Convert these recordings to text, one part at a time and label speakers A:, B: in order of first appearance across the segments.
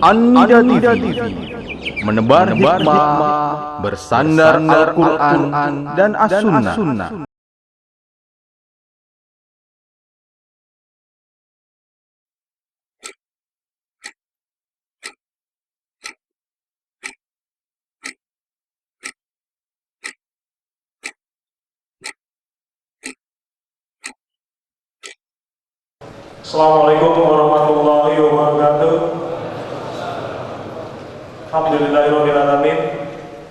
A: Anda TV, menebar hikmah, bersandar Al-Quran dan As-Sunnah.
B: Assalamualaikum warahmatullahi wabarakatuh. Alhamdulillahirabbil alamin.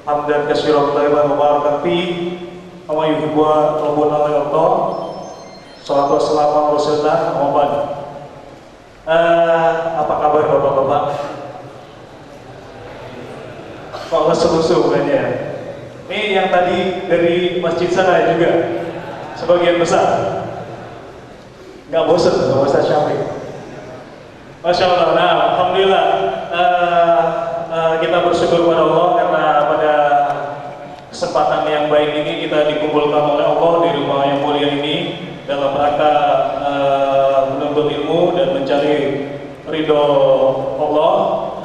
B: Hamdan katsiran thayyiban mubarakan fi kama yuhibbu rabbuna wa yarda. Shalatu wassalamu ala rasulillah Muhammad. Apa kabar Bapak-bapak? Kok lesu-lesu kayaknya? Ini yang tadi dari masjid sana juga sebagian besar. Nggak bosan sama Ustaz Syafiq. Masya Allah. Nah, alhamdulillah kita bersyukur pada Allah karena pada kesempatan yang baik ini kita dikumpulkan oleh Allah di rumah yang mulia ini dalam rangka menuntut ilmu dan mencari ridho Allah,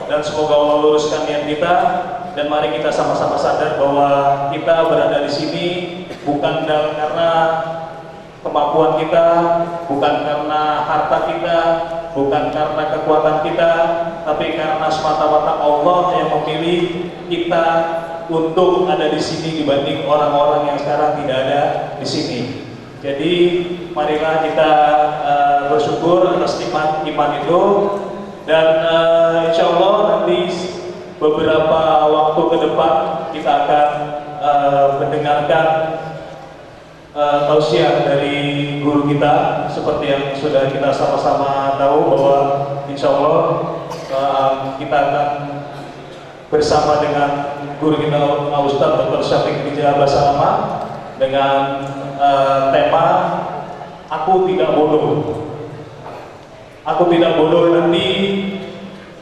B: dan semoga Allah luruskan niat kita. Dan mari kita sama-sama sadar bahwa kita berada di sini bukan karena kemampuan kita, bukan karena harta kita, bukan karena kekuatan kita, tapi karena semata-mata Allah yang memilih kita untuk ada di sini dibanding orang-orang yang sekarang tidak ada di sini. Jadi marilah kita bersyukur atas nikmat iman itu, dan insya Allah nanti beberapa waktu ke depan kita akan mendengarkan tausiah dari guru kita, seperti yang sudah kita sama-sama tahu bahwa insya Allah kita akan bersama dengan guru kita Ustaz Dr. Syafiq Rijal Basalama dengan tema Aku Tidak Bodoh. Aku Tidak Bodoh nanti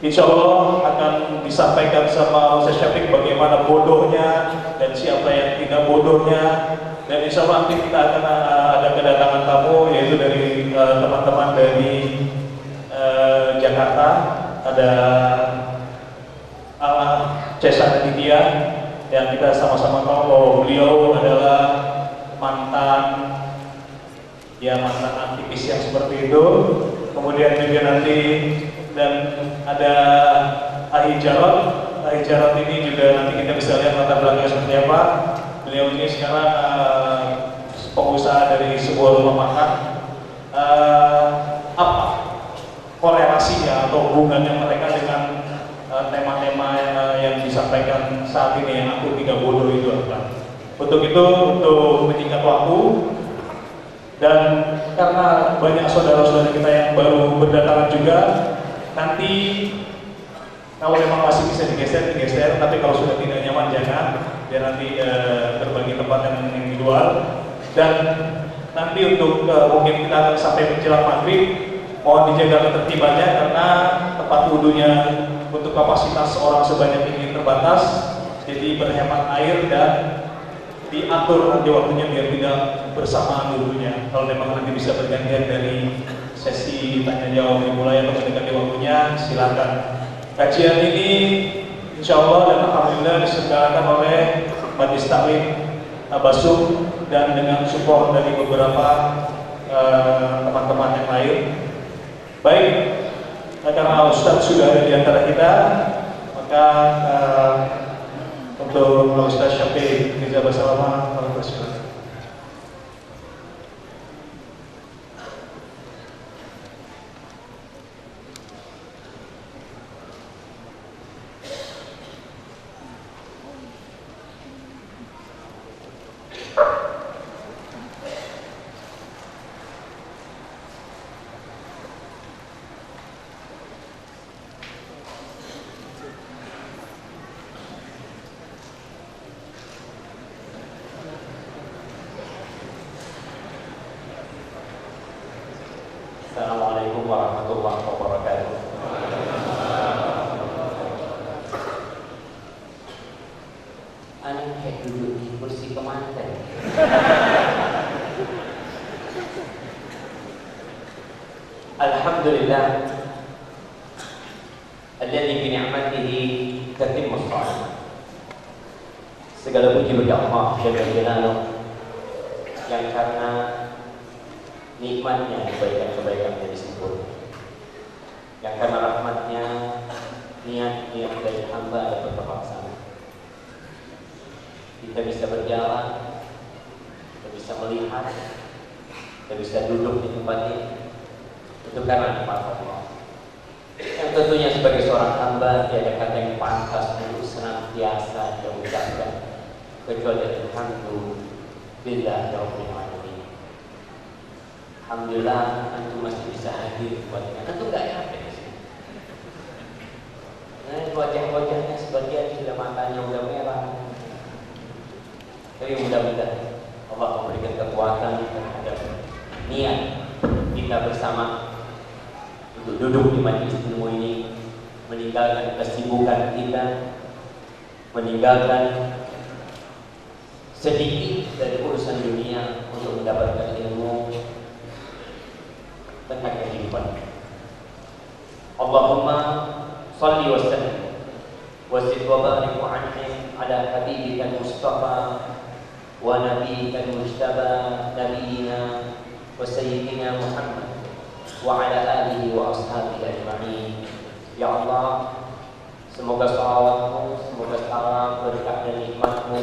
B: insya Allah akan disampaikan sama Ustaz Syafiq bagaimana bodohnya dan siapa yang tidak bodohnya. Dan insya Allah nanti kita akan ada kedatangan tamu, yaitu dari teman-teman dari Jakarta. Ada Cesa Aditya yang kita sama-sama tahu bahwa beliau adalah mantan aktivis yang seperti itu. Kemudian juga nanti dan ada Ahi Jarot ini juga nanti kita bisa lihat latar belakangnya seperti apa. Beliau ini sekarang pengusaha dari sebuah rumah makan. Apa korelasinya atau hubungannya mereka dengan tema-tema yang disampaikan saat ini yang Aku Tidak Bodoh itu apa? Untuk itu, untuk menyingkat waktu, dan karena banyak saudara-saudara kita yang baru berdatangan juga, nanti kalau memang masih bisa digeser, tapi kalau sudah tidak nyaman jangan, biar nanti berbagi tempat yang individual. Dan nanti untuk mungkin kita akan sampai menjelang maghrib, mohon dijaga ketertibannya karena tempat wudhunya untuk kapasitas orang sebanyak ini terbatas, jadi berhemat air dan diatur nanti waktunya biar tidak bersamaan wudhunya. Kalau memang nanti bisa bergantian dari sesi tanya jawab dimulai atau mendekati waktunya, silakan. Kajian ini insya Allah dan alhamdulillah diselenggarakan oleh Majelis Taklim Basum dan dengan support dari beberapa teman-teman yang lain. Baik, karena Ustadz sudah ada di antara kita, maka untuk Ustadz Syafiq Rijal Basalama, bersilakan.
C: Assalamualaikum warahmatullahi wabarakatuh. Anak kayak duduk di kursi kemanten. Alhamdulillah alladzi bi ni'matihi tatimmu shalah. Segala puji bagi Allah Jalla Jalaluh yang karena nikmatnya kebaikan-kebaikan menjadi sempurna, yang karena rahmatnya niat-niat dari hamba dapat terlaksana. Kita bisa berjalan, kita bisa melihat, kita bisa duduk di tempat ini, itu karena nikmat Allah. Yang tentunya sebagai seorang hamba tiada kata yang pantas untuk senantiasa dia ucapkan kecuali alhamdulillah rabbil alamin. Alhamdulillah antum masih bisa hadir buat kita. Tentu enggak ya di sini. Nah, wajah-wajahnya sebagian sudah matanya udah merah. Tapi mudah-mudahan Allah memberikan kekuatan terhadap niat kita bersama untuk duduk di majelis ilmu ini, meninggalkan kesibukan kita, meninggalkan sedikit dari urusan dunia untuk mendapatkan ilmu tentang kehidupan. Allahumma salli wa sallim wa zid wa barik wa an'im ala habibika Mustafa wa nabiyyika mujtaba nabiyyina wa sayyidina Muhammad wa ala alihi wa ashabihi ajma'in. Ya Allah, semoga salawatmu, semoga salam, berkah dan nikmatmu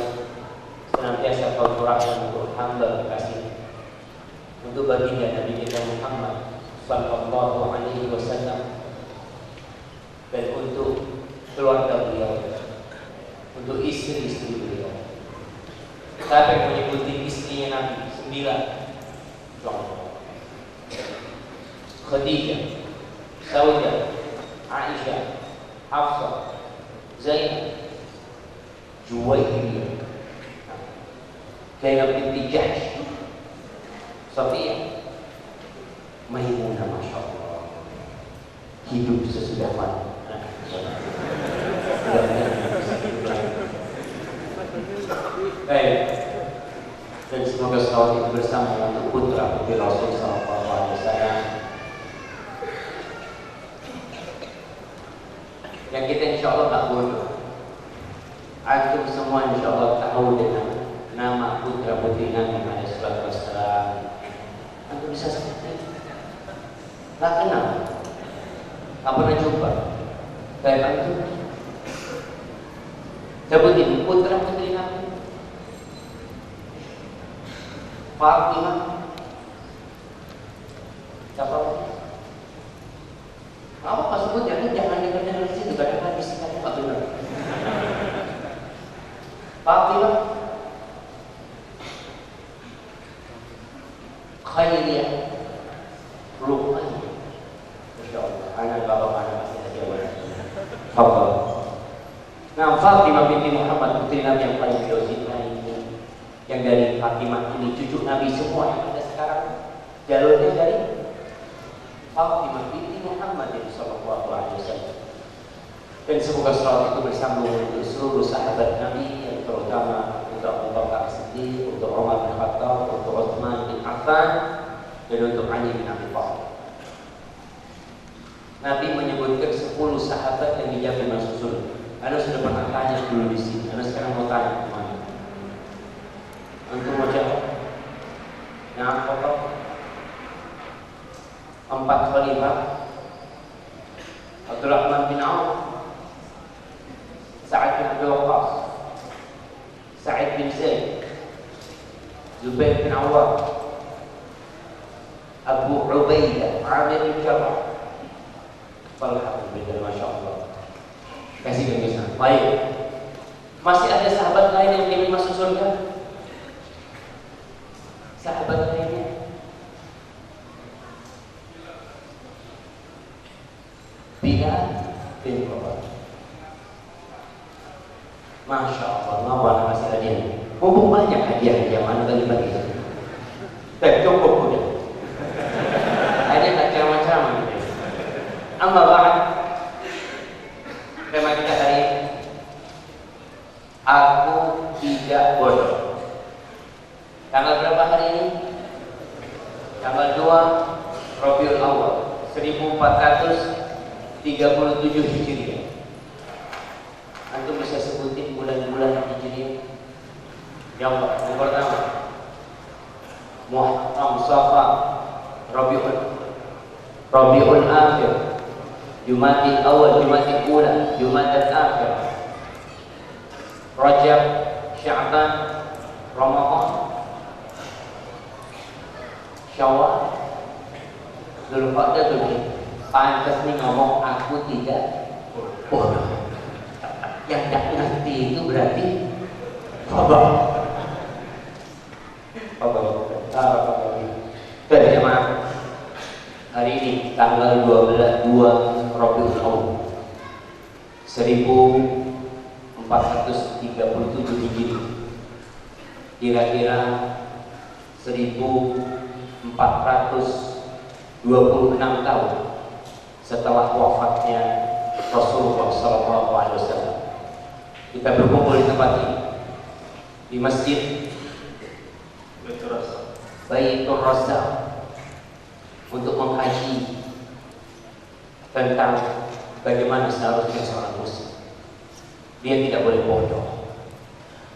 C: senantiasa kau curahkan untuk hamba kekasih, untuk baginda Nabi kita Muhammad sallallahu alaihi wasallam, dan untuk keluarga beliau, untuk istri-istri beliau. Siapa yang menyebuti istrinya Nabi 9 contoh: Khadijah, Saudah, Aisyah, Hafsah, Zainab, Juwairiyah, Zainab binti Jahsh, Safiyah, Maimunah, Masya Allah, hidup sesudah mati. Baik, dan semoga salawat itu bersama untuk putra putri Rasul sallallahu alaihi wasallam yang kita insya Allah tak bodoh. Antum semua insya Allah tahu dengan nama putra putri Nabi alaihi wasallam. Antum bisa seperti itu? Tak kenal, tak pernah jumpa. Kayak antum sebutin putra putri Nabi. Fatimah, siapa? Apa pas sebut jangan dengar di situ, kadang-kadang bisikannya tak benar. Fatimah, Khairiyah, Ruqayyah. Masya Allah, anak bapak anak masih ada jawaban. Fadhal. Nah, Fatimah binti Muhammad putri Nabi yang paling beliau cintai, yang dari Fatimah ini cucu Nabi semua yang ada sekarang jalurnya dari Fatimah binti Muhammad sallallahu alaihi wasallam. Dan semoga salawat itu bersambung untuk seluruh sahabat Nabi, yang terutama untuk Abu Bakar Siddiq, untuk Umar bin Khattab, untuk Utsman bin Affan, dan untuk Ali bin Abi Thalib. Nabi menyebutkan 10 sahabat yang dijamin masuk surga. Anda sudah pernah tanya dulu di sini. Anda sekarang mau tanya kemana? Untuk mau jawab? Yang apa? 4 khalifah: Abdurrahman bin Auf, Sa'ad bin Abi Waqqas, Sa'id bin Zaid, Zubair bin Awwam, Abu Ubaidah, Amir bin Jarrah, Talha bin Ubaidillah. Masya Allah. Kasih kebiasaan. Baik. Masih ada sahabat lain yang ingin masuk surga? Sahabat lainnya? Bilal bin Rabah. Masya Allah, mawar masih ada dia. Mumpung banyak hadiah mana bagi-bagi. Cukup udah. Ada tak ceramah-ceramah gitu. Amma ba'd. Tema kita hari ini, aku tidak bodoh. Tanggal berapa hari ini? Tanggal 2 Rabiul Awal 1437 37 Hijriah. Antum bisa sebutin bulan-bulan Hijriah? Yang pertama Muharram, Safar, Rabiul Akhir, Jumadil Awal, Jumadil Ula, Jumadil Akhir, Rajab, Sya'ban, Ramadan, Syawal, Dzulqa'dah, Dzulhijjah. Pantas nih ngomong aku tidak bodoh. Yang tidak ngerti itu berarti bodoh. Jemaah, hari ini tanggal 2 Rabiul Awal 1437 Hijriah, kira-kira 1426 tahun setelah wafatnya Rasulullah SAW. Kita berkumpul di tempat ini, di Masjid Baitur Razzaq, untuk mengkaji tentang bagaimana seharusnya seorang muslim. Dia tidak boleh bodoh.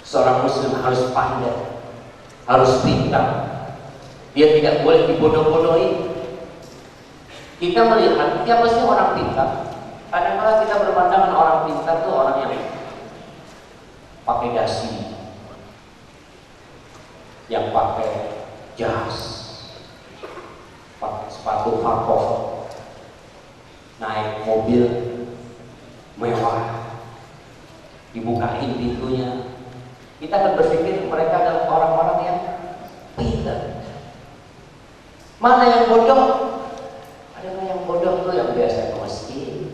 C: Seorang muslim harus pandai, harus pintar. Dia tidak boleh dibodoh-bodohi. Kita melihat siapa sih orang pintar? Kadang-kadang kita berpandangan orang pintar itu orang yang pakai dasi, yang pakai jas, pakai sepatu Farkov, naik mobil mewah, dibukain pintunya. Kita akan berpikir mereka adalah orang-orang yang pintar. Mana yang bodoh? Ada yang bodoh tuh yang biasa ke masjid,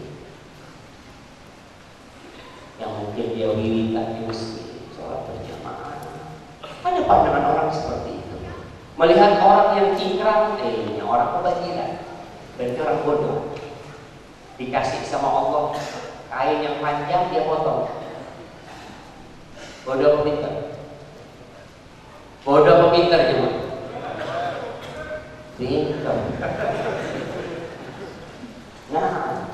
C: yang mungkin dia wiridan di masjid, sholat berjamaah. Ada pandangan orang seperti itu. Melihat orang yang cingkrang, ini orang kebanjiran, berarti orang bodoh. Dikasih sama Allah kain yang panjang, dia potong. Bodoh apa pintar? Bodoh apa pintar cuma? Pintar. Nah,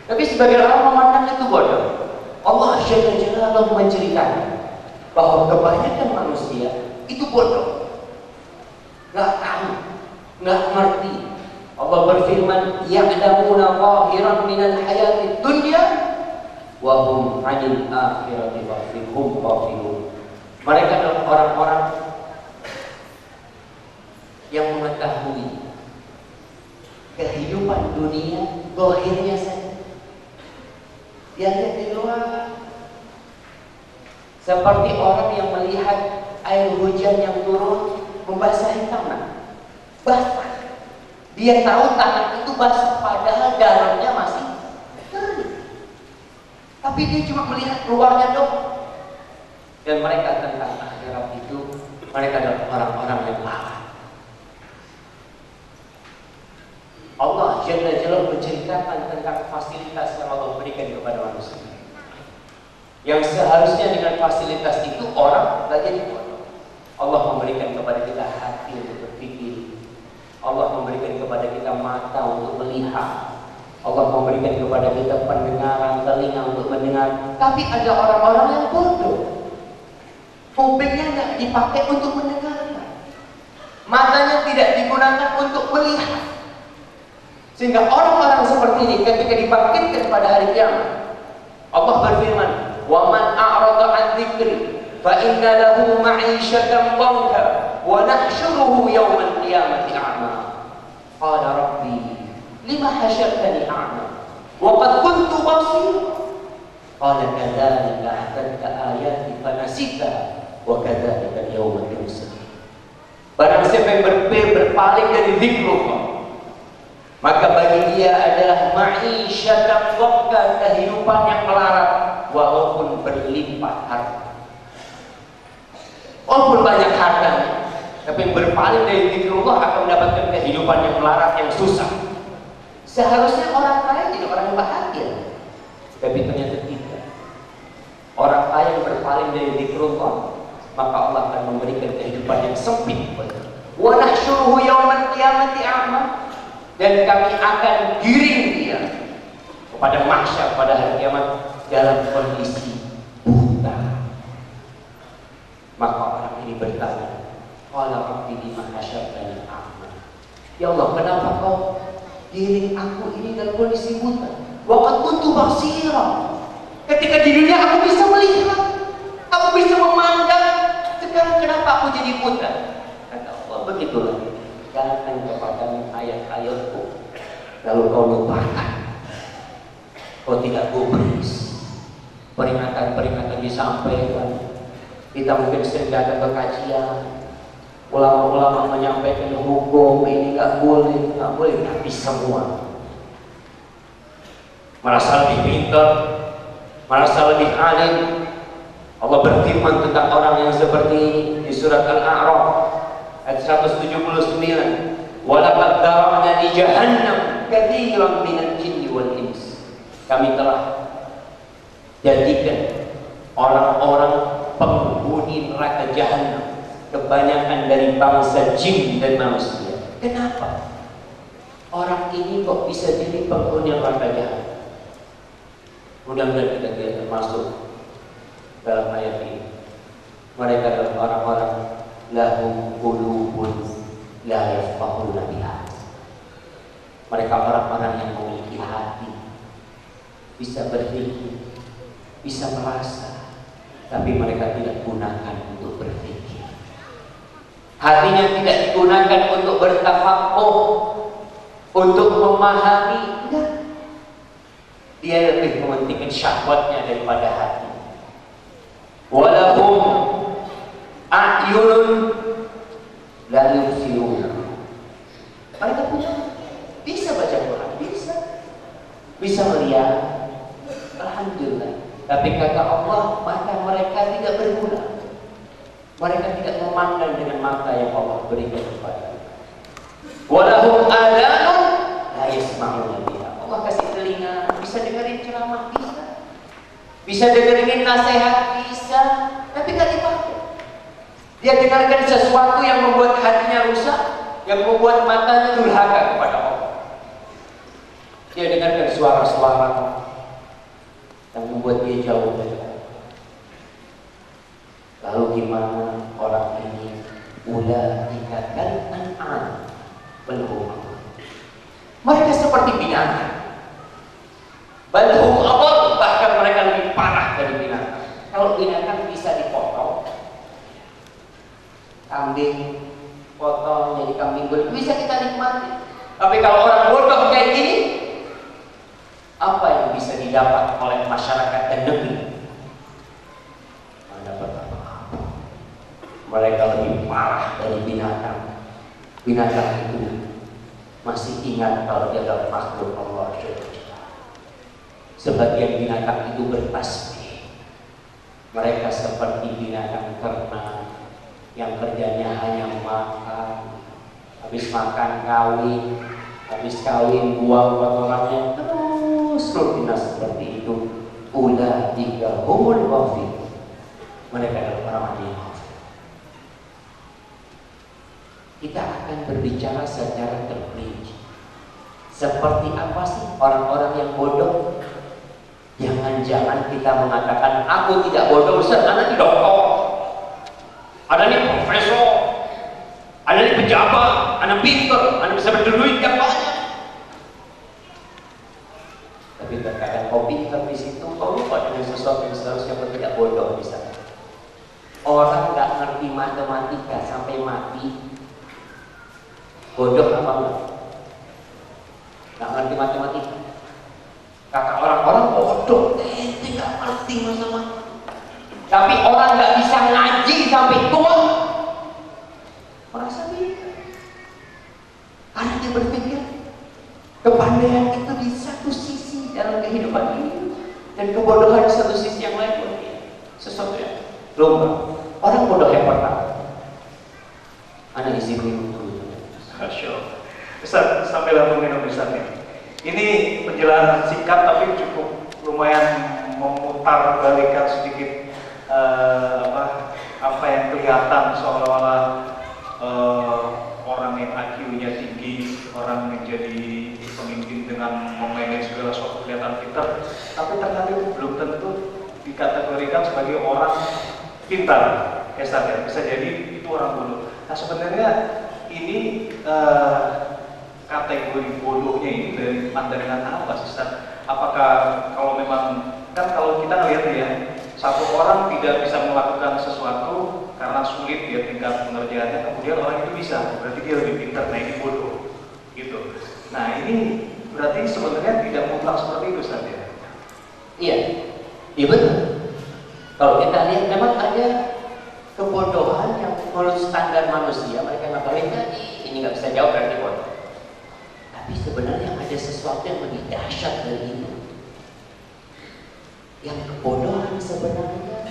C: tapi sebagian orang memandang itu bodoh. Allah Jalla Jalaluhu menceritakan bahwa kebanyakan manusia itu bodoh, nggak tahu, nggak ngerti. Allah berfirman, ya'lamuna zahiran minal hayatid dunya wa hum 'anil akhirati hum ghafilun. Mereka adalah orang-orang yang mengetahui kehidupan dunia zahirnya saja. Dia lihat di luar, seperti orang yang melihat air hujan yang turun membasahi tanah, basah. Dia tahu tanah itu basah, padahal dalamnya masih kering. Tapi dia cuma melihat luarnya dong. Dan mereka tentang akhirat itu, mereka adalah orang-orang yang lalai. Allah Jalla Jalaluhu menceritakan tentang fasilitas yang Allah berikan kepada manusia, yang seharusnya dengan fasilitas itu orang gak jadi bodoh. Allah memberikan kepada kita hati untuk berpikir, Allah memberikan kepada kita mata untuk melihat, Allah memberikan kepada kita pendengaran, telinga untuk mendengar. Tapi ada orang-orang yang bodoh, kupingnya tidak dipakai untuk mendengarkan, matanya tidak digunakan untuk melihat. Sehingga orang-orang seperti ini ketika dibangkitkan pada hari kiamat, Allah berfirman, "Wa man a'rada 'an dzikri fa inna lahu ma'isyatan dhanka wa nahsyuruhu yawmal qiyamati a'ma." Qala rabbi lima hasyartani a'ma wa qad kuntu basira. Qala kadzalika atatka ayati fanasitaha wa kadzalika al-yawma tunsa. Barang siapa yang berpaling dari zikrullah, maka bagi dia adalah ma'isyatan dhanka, kehidupan yang melarat, walaupun berlimpah harta. Walaupun banyak hartanya, tapi berpaling dari zikrullah akan mendapatkan kehidupan yang melarat, yang susah. Seharusnya orang kaya jadi orang yang bahagia, tapi ternyata tidak. Orang kaya yang berpaling dari zikrullah, maka Allah akan memberikan kehidupan yang sempit. Wa nahsyuruhu yaumal qiyamati a'ma, dan kami akan giring dia kepada mahsyar pada hari kiamat dalam kondisi buta. Maka orang ini bertanya, qala rabbi lima hasyartani a'ma. Ya Allah, kenapa kau giring aku ini dalam kondisi buta? Wa qad kuntu basira. Ketika di dunia aku bisa melihat, aku bisa memandang. Sekarang kenapa aku jadi buta? Kata Allah, begitulah. Datang kepadamu ayat-ayatku, lalu kau lupakan. Kau tidak gubris. Peringatan-peringatan disampaikan. Kita mungkin sering datang ke kajian, ulama-ulama menyampaikan hukum ini nggak boleh, tapi semua merasa lebih pintar, merasa lebih alim. Allah berfirman tentang orang yang seperti ini di surat Al-A'raf ayat 179, walaqad dara'na li jahannam katsiran minal jinni wal ins. Kami telah jadikan orang-orang penghuni neraka jahanam kebanyakan dari bangsa jin dan manusia. Kenapa? Orang ini kok bisa jadi penghuni neraka jahanam? Mudah-mudahan kita tidak termasuk dalam ayat ini. Mereka adalah orang-orang lahum qulubun la yafqahuna biha. Mereka orang-orang yang memiliki hati, bisa berpikir, bisa merasa, tapi mereka tidak gunakan untuk berpikir. Hatinya tidak digunakan untuk bertafaqquh, untuk memahami. Enggak. Dia lebih mementingkan syahwatnya daripada hati. Walahum a'yunun la yubsirun. Mereka punya bisa baca Quran, bisa melihat, alhamdulillah. Tapi kata Allah, mata mereka tidak berguna. Mereka tidak memandang dengan mata yang Allah berikan kepada. Walahum adhanun la yasma'una biha. Allah kasih telinga, bisa dengerin ceramah, bisa dengerin nasihat, bisa, tapi nggak dipakai. Dia dengarkan sesuatu yang membuat hatinya rusak, yang membuat matanya durhaka kepada Allah. Dia dengarkan suara-suara yang membuat dia jauh dari Allah. Lalu gimana orang ini? Ulaika kal an'am bal hum adall. Mereka seperti binatang. Bal hum adall, bahkan mereka lebih parah dari binatang. Kalau binatang bisa dipotong, kambing potong jadi kambing goreng, bisa kita nikmati. Tapi kalau orang bodoh kayak gini, apa yang bisa didapat oleh masyarakat dan negeri? Mendapat apa-apa. Mereka lebih parah dari binatang. Binatang itu masih ingat kalau dia adalah makhluk Allah. Sebagian binatang itu bertasbih. Mereka seperti binatang ternak yang kerjanya hanya makan. Habis makan kawin, habis kawin buang kotorannya, terus rutinnya seperti itu. Ulaika humul ghafilun. Mereka adalah orang yang ghafil. Kita akan berbicara secara terperinci. Seperti apa sih orang-orang yang bodoh? Jangan-jangan kita mengatakan aku tidak bodoh, Ustaz, anak di dokter, ada nih profesor, ada nih pejabat, anak pintar, anak bisa berduit yang banyak. Tapi terkadang kau pintar di situ, kau lupa dengan sesuatu yang seharusnya kau tidak bodoh di sana. Orang nggak ngerti matematika sampai mati, bodoh apa enggak? Nggak ngerti matematika. Kata orang-orang bodoh, ente nggak ngerti matematika. Tapi orang nggak bisa ngaji sampai tua, merasa bingung. Karena dia berpikir kepandaian itu di satu sisi dalam kehidupan ini, dan kebodohan di satu sisi yang lain buat dia. Sesuatu yang lumrah. Orang bodoh yang pertama, anak isi minum dulu.
B: Ustaz, sampailah minum Ustaz. Ini penjelasan singkat tapi cukup lumayan memutar balikan sedikit apa yang kelihatan seolah-olah orang yang IQ-nya tinggi, orang yang jadi
D: pemimpin dengan memanage segala sesuatu kelihatan pintar, tapi ternyata itu belum tentu dikategorikan sebagai orang pintar. Bisa jadi itu orang bodoh. Nah sebenarnya ini kategori bodohnya ini dari pandangan apa sih Ustaz? Apakah kalau memang, kan kalau kita ngelihat ya, satu orang tidak bisa melakukan sesuatu karena sulit dia tingkat pengerjaannya, kemudian orang itu bisa, berarti dia lebih pintar, nah ini bodoh gitu. Nah ini berarti sebenarnya tidak mutlak seperti itu Ustaz ya?
C: Iya, iya betul. Kalau kita lihat memang ada kebodohan yang menurut standar manusia mereka ngapain tadi, ini nggak bisa jawab berarti bodoh. Tapi sebenarnya ada sesuatu yang lebih dahsyat dari itu. Yang kebodohan sebenarnya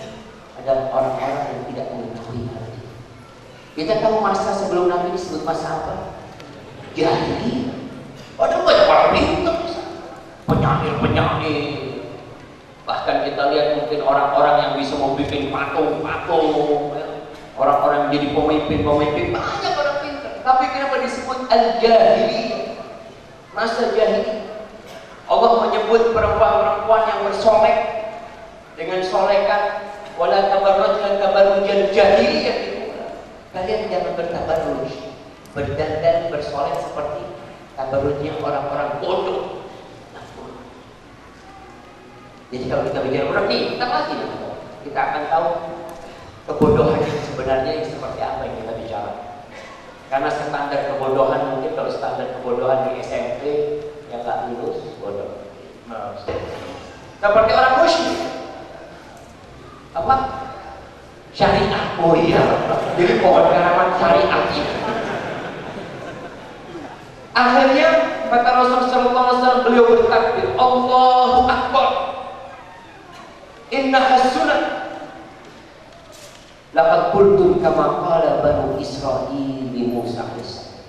C: adalah orang-orang yang tidak mengetahui hal itu. Kita tahu masa sebelum Nabi disebut masa apa? Jahiliyah. Padahal banyak orang pintar, penyair. Bahkan kita lihat mungkin orang-orang yang bisa membuat patung-patung, orang-orang yang jadi pemimpin, banyak orang pintar. Tapi kenapa disebut al-jahiliyah? Masa jahiliyah. Allah menyebut perempuan-perempuan yang bersolek dengan solekan, wala tabarrujna tabarrujal jahiliyah. Kalian jangan bertabarruj, berdandan, bersolek seperti tabarrujnya orang-orang bodoh. Jadi kalau kita bicara bodoh, kita lagi kita akan tahu kebodohan yang sebenarnya yang seperti apa yang kita bicara. Karena standar kebodohan, mungkin kalau standar kebodohan di SMP yang nggak lulus bodoh.
D: Nah,
C: Seperti orang musyrik, apa? Syariah, oh iya. Jadi pohon karaman syariah. Akhirnya kata Rasulullah SAW, beliau bertakbir, Allahu Akbar. Inna as-sunnah. Laqad qultum kama qala Banu Israil li Musa alaihissalam.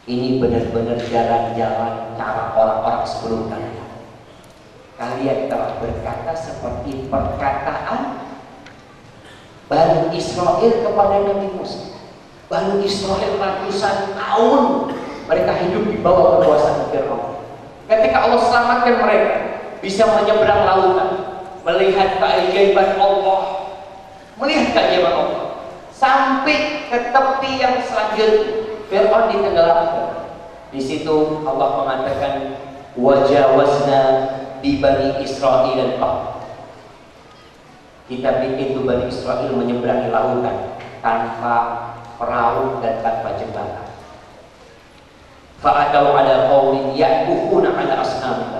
C: Ini benar-benar jalan-jalan cara orang-orang sebelum kalian. Kalian telah berkata seperti perkataan Banu Israil kepada Nabi Musa. Banu Israil ratusan tahun mereka hidup di bawah kekuasaan Firaun. Ketika Allah selamatkan mereka, bisa menyeberang lautan, melihat keajaiban Allah, melihat keajaiban Allah, sampai ke tepi yang selanjutnya, Firaun ditenggelamkan. Di situ Allah mengatakan, wajawazna di Bani Israil al-bahr. Kita bikin tuh Bani Israil menyeberangi lautan tanpa perahu dan tanpa jembatan. Fa'atau ala qaumin ya'kufuna ala asnam.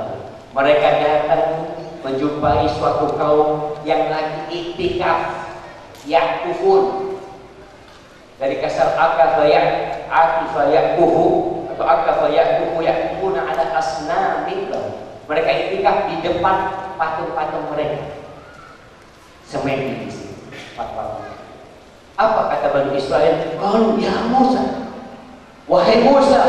C: Mereka datang menjumpai suatu kaum yang lagi iktikaf, ya'kufun. Dari kasar akafa ya'kifa ya'kufu atau akafa ya'kufu ya'kufuna ala asnamin. Mereka iktikaf di depan patung-patung mereka. Semen di sini, patung. Apa kata Bani Israil? Qalu ya Musa, wahai Musa,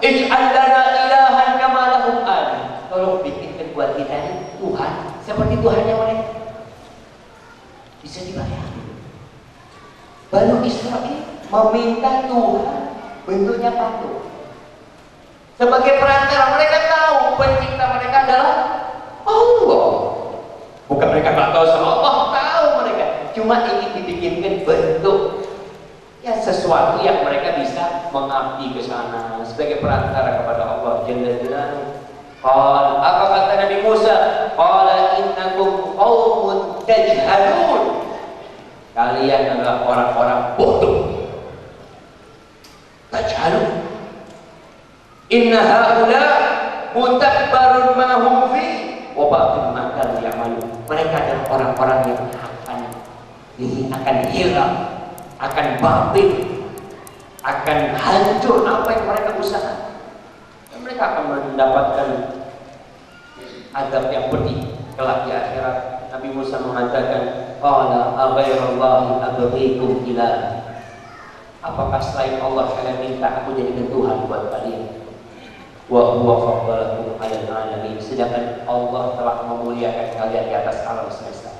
C: ij'al lana ilahan kama lahum alih. Tolong bikinkan buat kita ini Tuhan seperti Tuhannya mereka. Bisa dibayangkan. Bani Israil meminta Tuhan bentuknya patung. Sebagai perantara, mereka tahu pencipta mereka adalah Allah. Bukan mereka nggak tahu sama Allah, tahu mereka. Cuma ingin dibikinkan bentuk ya sesuatu yang mereka bisa mengabdi ke sana sebagai perantara kepada Allah Jalla Jalaluhu. Apa kata Nabi Musa? Qala innakum qaumun tajhalun. Kalian adalah orang-orang bodoh. Tajhalun. Inna haula mutakbarun ma hum fi wa batil ma kanu ya'malun. Mereka adalah orang-orang yang akan hilang, akan batil, akan hancur apa yang mereka usahakan. Dan mereka akan mendapatkan azab yang pedih kelak di akhirat. Nabi Musa mengatakan, qala aghairallahi abghikum ilah. Apakah selain Allah kalian minta aku jadikan Tuhan buat kalian? Wa huwa faddalakum 'alal 'alamin. Sedangkan Allah telah memuliakan kalian di atas alam semesta.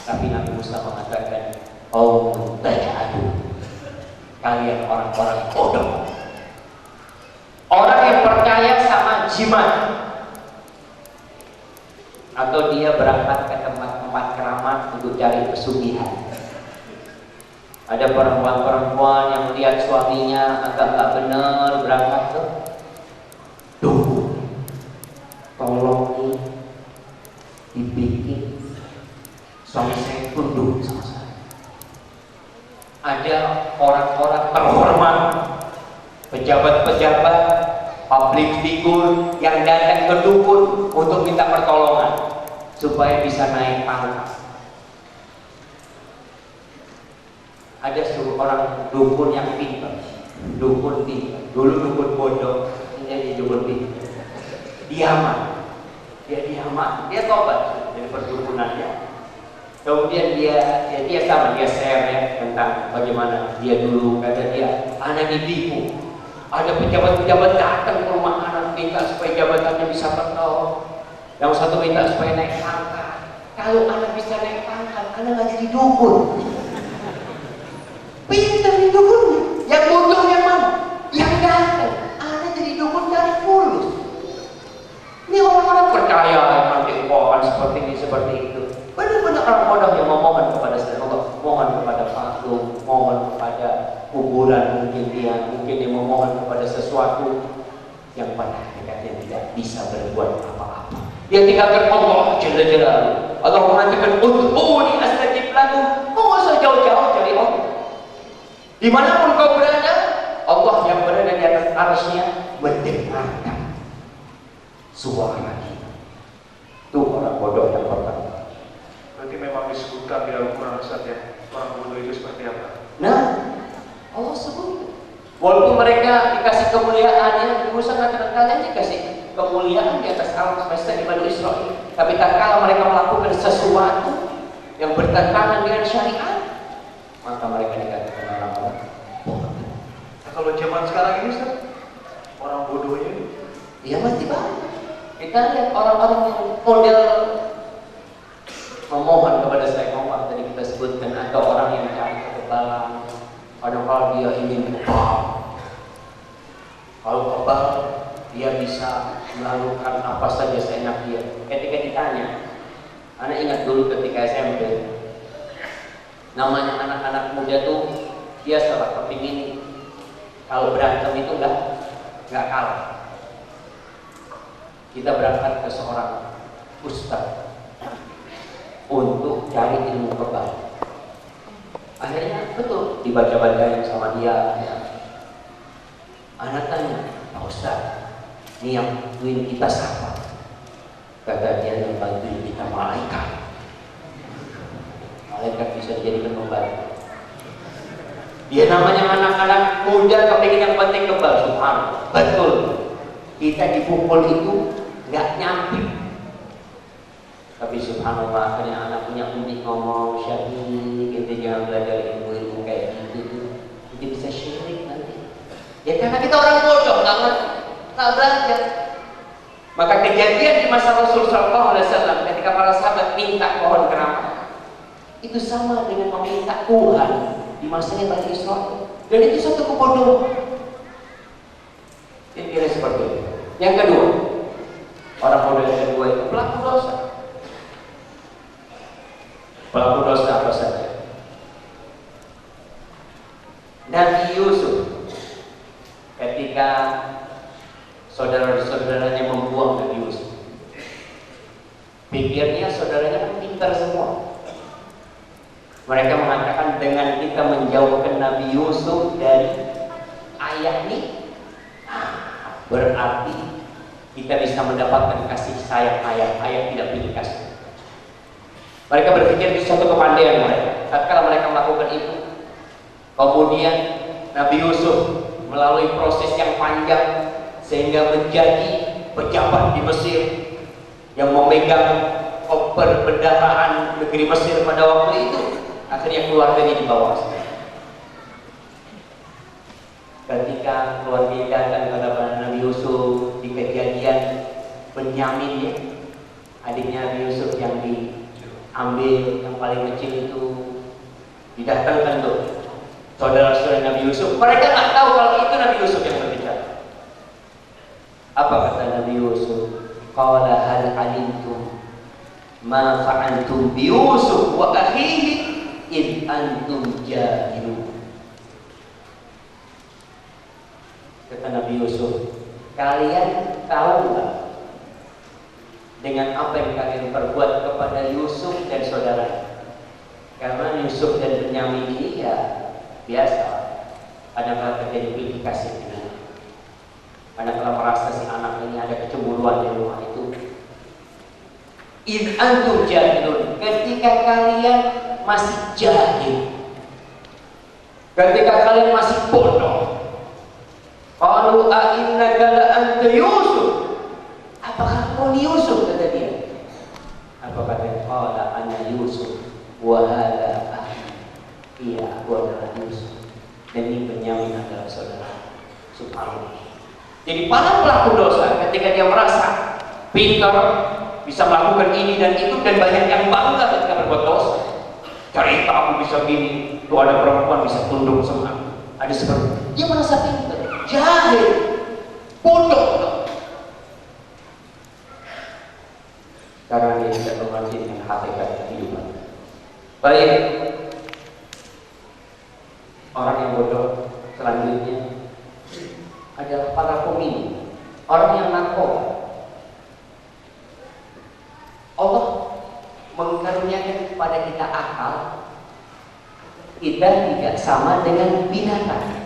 C: Tapi Nabi Musa mengatakan, "Oh, taj'alun." Kalian orang-orang bodoh. Orang yang percaya jimat, atau dia berangkat ke tempat-tempat keramat untuk cari pesugihan. Ada perempuan-perempuan yang melihat suaminya agak nggak benar, berangkat ke dukun, tolong nih dibikin suami saya tunduk sama saya. Ada orang-orang terhormat, pejabat-pejabat, public figure yang datang ke dukun untuk minta pertolongan supaya bisa naik pangkat. Ada seorang dukun yang pintar, dukun pintar. Dulu dukun bodoh, ini jadi dukun pintar. Dia tobat dari perdukunannya. Kemudian dia sama, dia share tentang bagaimana dia dulu, kata dia, anak ditipu. Ada pejabat-pejabat datang ke rumah anak minta supaya jabatannya bisa bertolong. Yang satu minta supaya naik pangkat. Kalau anak bisa naik pangkat, anak nggak jadi dukun. Pintar di dukunnya. Yang bodoh yang mana? Yang datang. Anak jadi dukun dari fulus. Ini orang-orang percaya nanti pohon seperti ini, seperti itu. Benar-benar orang bodoh yang memohon kepada selain Allah, mohon kepada patung, mohon kepada kuburan, mungkin dia memohon kepada sesuatu yang pada hakikatnya tidak bisa berbuat apa-apa. Dia tinggalkan Allah jalla-jalaluhu. Allah mengatakan ud'uni astajib lakum. Mau usah jauh-jauh dari Allah. Dimanapun kau berada, Allah yang berada di atas arsy-Nya mendengarkan suara kita. Itu orang bodoh yang pertama.
D: Berarti memang disebutkan di Al-Quran, Ustaz, ya, orang bodoh itu seperti apa?
C: Nah, Allah sebut. Walaupun mereka dikasih kemuliaan, Musa mengatakan kalian dikasih kemuliaan di atas alam semesta di Bani Israil, tapi tak kala mereka melakukan sesuatu yang bertentangan dengan syariat, maka mereka dikatakan orang-orang bodoh.
D: Nah, kalau zaman sekarang ini, Ustaz, orang bodohnya ini,
C: Iya masih banyak. Kita lihat orang-orang yang model memohon kepada selain Allah tadi kita sebutkan, atau orang yang cari kekebalan. Padahal dia ingin kebal. Kalau kebal, dia bisa melakukan apa saja seenak dia. Ketika ditanya, anak ingat dulu ketika SMP, namanya anak-anak muda tuh dia selalu kepingin kalau berantem itu nggak kalah. Kita berangkat ke seorang ustaz untuk cari ilmu kebal. Akhirnya betul dibaca-bacain sama dia. Anak tanya, Pak Ustaz, ini yang bantuin kita siapa? Kata dia, yang bantuin kita malaikat. Malaikat bisa dijadikan pembantu. Dia namanya anak-anak muda kepingin yang penting kebal. Subhanallah, betul. Kita dipukul itu nggak nyampe. Tapi subhanallah, akhirnya anak punya umi ngomong, Syahid, kita jangan belajar ilmu-ilmu kayak gitu. Jadi bisa syirik nanti. Ya karena kita orang bodoh, nggak belajar. Maka kejadian di masa Rasul Sallallahu Alaihi Wasallam ketika para sahabat minta pohon keramat, itu sama dengan meminta Tuhan di masanya Bani Israil. Dan itu satu kebodohan. Kira-kira seperti itu. Yang kedua, orang bodoh yang kedua itu pelaku dosa. Pelaku dosa apa saja? Nabi Yusuf ketika saudara-saudaranya membuang Nabi Yusuf, pikirnya saudaranya kan pintar semua. Mereka mengatakan dengan kita menjauhkan Nabi Yusuf dari ayah ini, berarti kita bisa mendapatkan kasih sayang ayah. Ayah tidak pilih kasih. Mereka berpikir di suatu kepandaian mereka. Tatkala mereka melakukan itu, kemudian Nabi Yusuf melalui proses yang panjang sehingga menjadi pejabat di Mesir yang memegang perbendaharaan negeri Mesir pada waktu itu. Akhirnya keluarganya dibawa. Ketika keluarga datang kepada Nabi Yusuf di kejadian Benyamin, adiknya Nabi Yusuf yang diambil, yang paling kecil itu didatangkan tuh saudara-saudara Nabi Yusuf. Mereka nggak tahu kalau itu Nabi Yusuf yang berbicara. Apa kata Nabi Yusuf? Qala hal alimtum ma fa'altum bi Yusuf wa akhihi id antum jahilun. Kata Nabi Yusuf, kalian tahu nggak dengan apa yang kalian perbuat kepada Yusuf dan saudaranya? Karena Yusuf dan Benyamin ini ya biasa, kadang-kadang terjadi implikasi dengan kadang-kadang merasa si anak ini ada kecemburuan di rumah itu. In antum jahilun, ketika kalian masih jahil, ketika kalian masih bodoh. Qalu a innaka la anta Yusuf, apakah kau Yusuf? Kata dia. Apa kata? Qala ana Yusuf wa hadha akhi. Iya, aku adalah Yusuf dan ini Benyamin adalah saudara. Subhanallah. Jadi para pelaku dosa ketika dia merasa pintar, bisa melakukan ini dan itu, dan banyak yang bangga ketika berbuat dosa. Cerita aku bisa gini, tuh ada perempuan bisa tunduk sama aku, ada seperti dia merasa pintar, jahil, bodoh, karena dia tidak mengerti dengan hakikat kehidupan. Baik, orang yang bodoh selanjutnya adalah para peminum, orang yang narkoba. Allah mengkaruniakan kepada kita akal, kita tidak sama dengan binatang.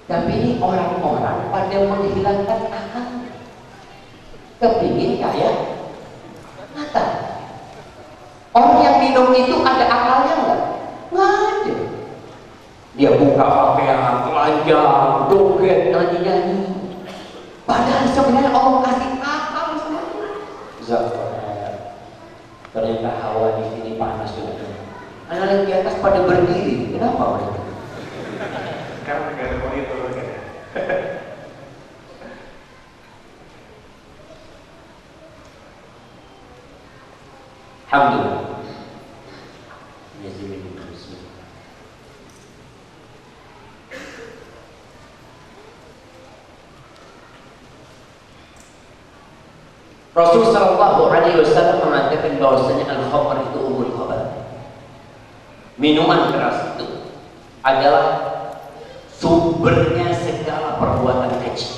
C: Tapi ini orang-orang pada menghilangkan akal, kepingin kayak mata. Orang yang minum itu ada akalnya nggak? Nggak ada. Dia buka pakaian, telanjang, joget, nyanyi-nyanyi. Padahal sebenarnya Allah kasih akal semuanya. Ternyata hawa di sini panas juga. Anak di atas pada berdiri. Kenapa mereka?
D: Karena nggak ada monitor kan.
C: Alhamdulillah. Rasul sallallahu alaihi wasallam mengatakan bahwasanya al-khamr itu umul khabath. Minuman keras itu adalah sumbernya segala perbuatan keji.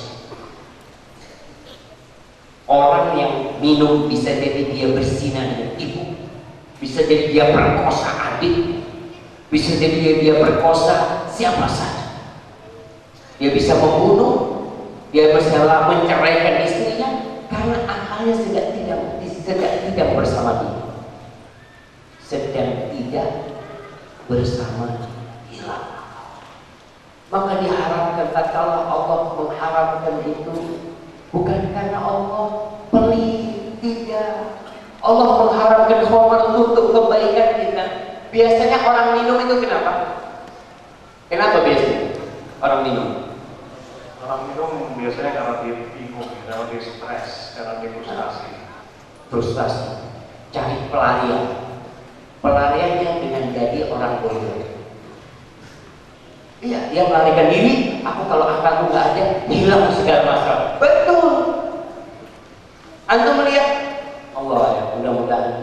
C: Orang yang minum bisa jadi dia berzina dengan ibu, bisa jadi dia perkosa adik, bisa jadi dia perkosa siapa saja. Dia bisa membunuh, dia bisa menceraikan istrinya karena akalnya sedang tidak bersama dia, sedang tidak bersama hilang. Maka diharamkan. Tatkala Allah mengharamkan itu bukan karena Allah pelit, tidak. Allah mengharamkan khamr untuk kebaikan kita. Biasanya orang minum itu kenapa? Kenapa biasanya orang minum?
D: Orang minum biasanya karena dia bingung, karena dia stres, karena dia
C: frustasi, cari pelarian. Pelariannya dengan jadi orang bodoh. Iya, dia melarikan diri. Aku kalau akalku nggak ada, hilang segala masalah. Betul. Antum melihat Allah ya, mudah-mudahan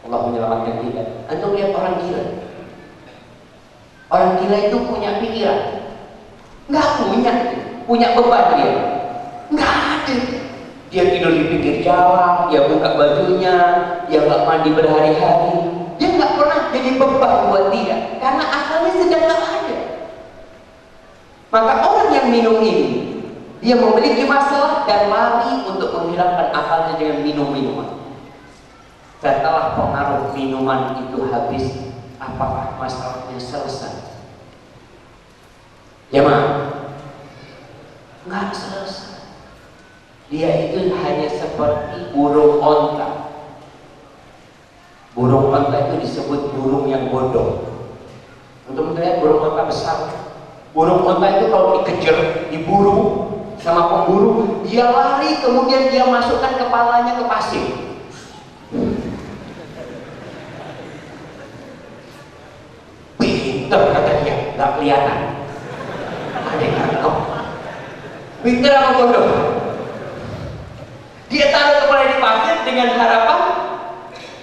C: Allah menyelamatkan kita. Antum lihat orang gila. Orang gila itu punya pikiran. Nggak punya beban dia. Nggak ada. Dia tidur di pinggir jalan, dia buka bajunya, dia nggak mandi berhari-hari. Dia nggak pernah jadi beban buat dia, karena akalnya sedang nggak ada. Maka orang yang minum ini, dia memiliki masalah dan lari untuk menghilangkan akalnya dengan minum-minuman. Setelah pengaruh minuman itu habis, apakah masalahnya selesai? Ya nggak selesai. Dia itu hanya seperti burung onta. Burung onta itu disebut burung yang bodoh. Untuk melihat burung onta besar, burung onta itu kalau dikejar, diburu sama pemburu, dia lari, kemudian dia masukkan kepalanya ke pasir. Pinter kata dia, nggak kelihatan. Ada yang nangkep. Pintar apa bodoh? Dia taruh kepala di pasir dengan harapan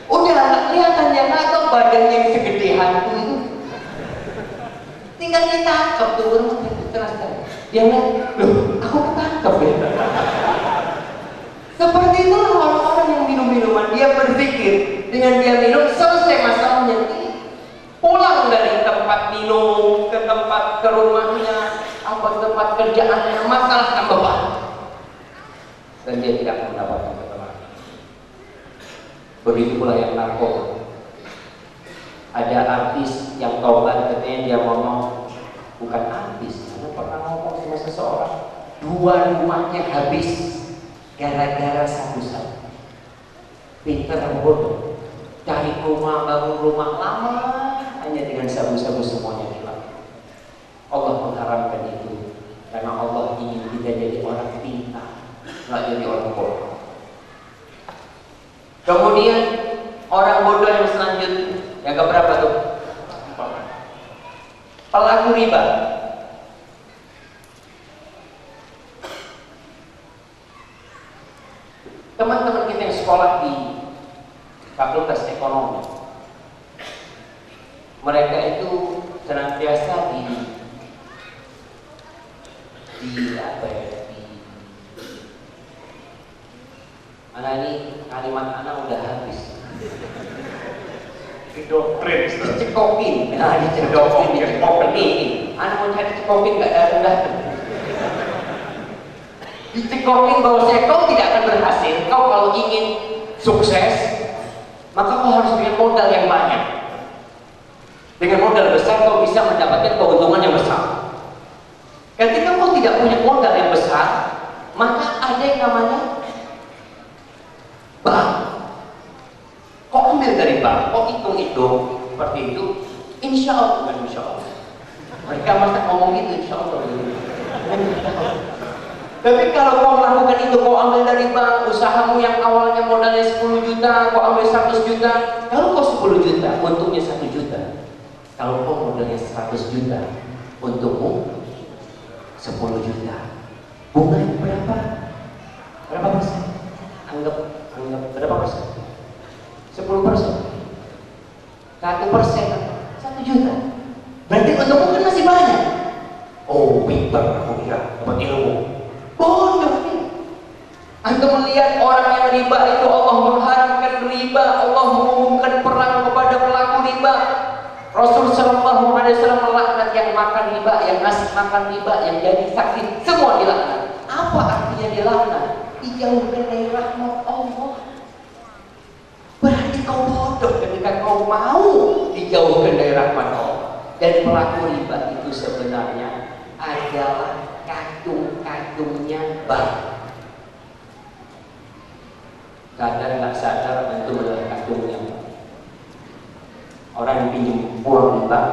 C: udah nggak kelihatan, ya nggak tahu badannya yang segede hantu itu. Tinggal ditangkap tuh orang terasa. Dia bilang, loh, aku ketangkep ya. Seperti itu orang-orang yang minum minuman, dia berpikir dengan dia minum selesai masalahnya. Pulang dari tempat minum ke tempat ke rumahnya, apa tempat kerjaannya, masalah tambah banyak. Dan dia tidak mendapatkan ketenangan. Begitu pula yang narkoba. Ada artis yang taubat, katanya dia ngomong, bukan artis, karena pernah ngomong sama seseorang, 2 rumahnya habis gara-gara sabu-sabu. Pinter bodoh, cari rumah, bangun rumah lama, hanya dengan sabu-sabu semuanya hilang. Allah mengharamkan itu karena Allah ingin kita jadi orang pintar, nggak jadi orang bodoh. Kemudian orang bodoh yang selanjutnya, yang keberapa tuh? Pelaku riba. Teman-teman kita yang sekolah di Fakultas Ekonomi, mereka itu senantiasa di apa ya, anak ini kalimat anak udah habis.
D: Didoktrin,
C: Dicekokin, nah dicekokin ini. Anak mau cari cekokin nggak datang. Dicekokin bahwasanya kau tidak akan berhasil. Kau kalau ingin sukses, maka kau harus punya modal yang banyak. Dengan modal besar kau bisa mendapatkan keuntungan yang besar. Ketika kau tidak punya modal yang besar, maka ada yang namanya bank. Kau ambil dari bank, kau hitung-hitung seperti itu, insya Allah, bukan insya Allah. Mereka masa ngomong itu, insya Allah. Tapi kalau kau melakukan itu, kau ambil dari bank, usahamu yang awalnya modalnya 10 juta, kau ambil 100 juta. Kalau kau 10 juta, untungnya 1 juta. Kalau kau modalnya 100 juta, untungmu 10 juta. Bunganya berapa? Berapa persen? Anggap berapa persen? 10%. 1%, 1 juta. Berarti untungmu kan masih banyak. Oh, pintar aku kira, dapat ilmu. Bodoh nih. Antum melihat orang yang riba itu, Allah mengharamkan riba, Allah mengumumkan perang kepada pelaku riba. Rasul Shallallahu Alaihi Wasallam melaknat yang makan riba, yang ngasih makan riba, yang jadi saksi, semua dilaknat. Apa artinya dilaknat? Dijauhkan dari rahmat Allah. Berarti kau bodoh ketika kau mau dijauhkan dari rahmat Allah. Dan pelaku riba itu sebenarnya adalah kacung-kacungnya bank. Sadar nggak sadar itu adalah kacungnya bank. Orang yang pinjam uang di bank,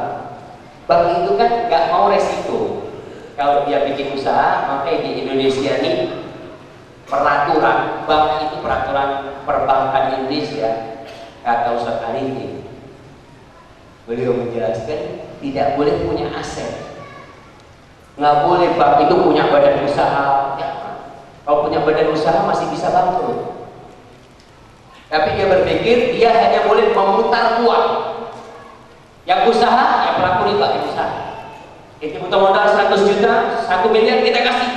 C: bank itu kan nggak mau resiko. Kalau dia bikin usaha, makanya di Indonesia ini peraturan bank itu, peraturan perbankan Indonesia, kata Ustaz Arifin, beliau menjelaskan tidak boleh punya aset. Nggak boleh bank itu punya badan usaha. Ya, kalau punya badan usaha masih bisa bangkrut. Tapi dia berpikir dia hanya boleh memutar uang. Yang usaha, ya pelaku riba yang usaha. Kita butuh modal 100 juta, 1 miliar kita kasih.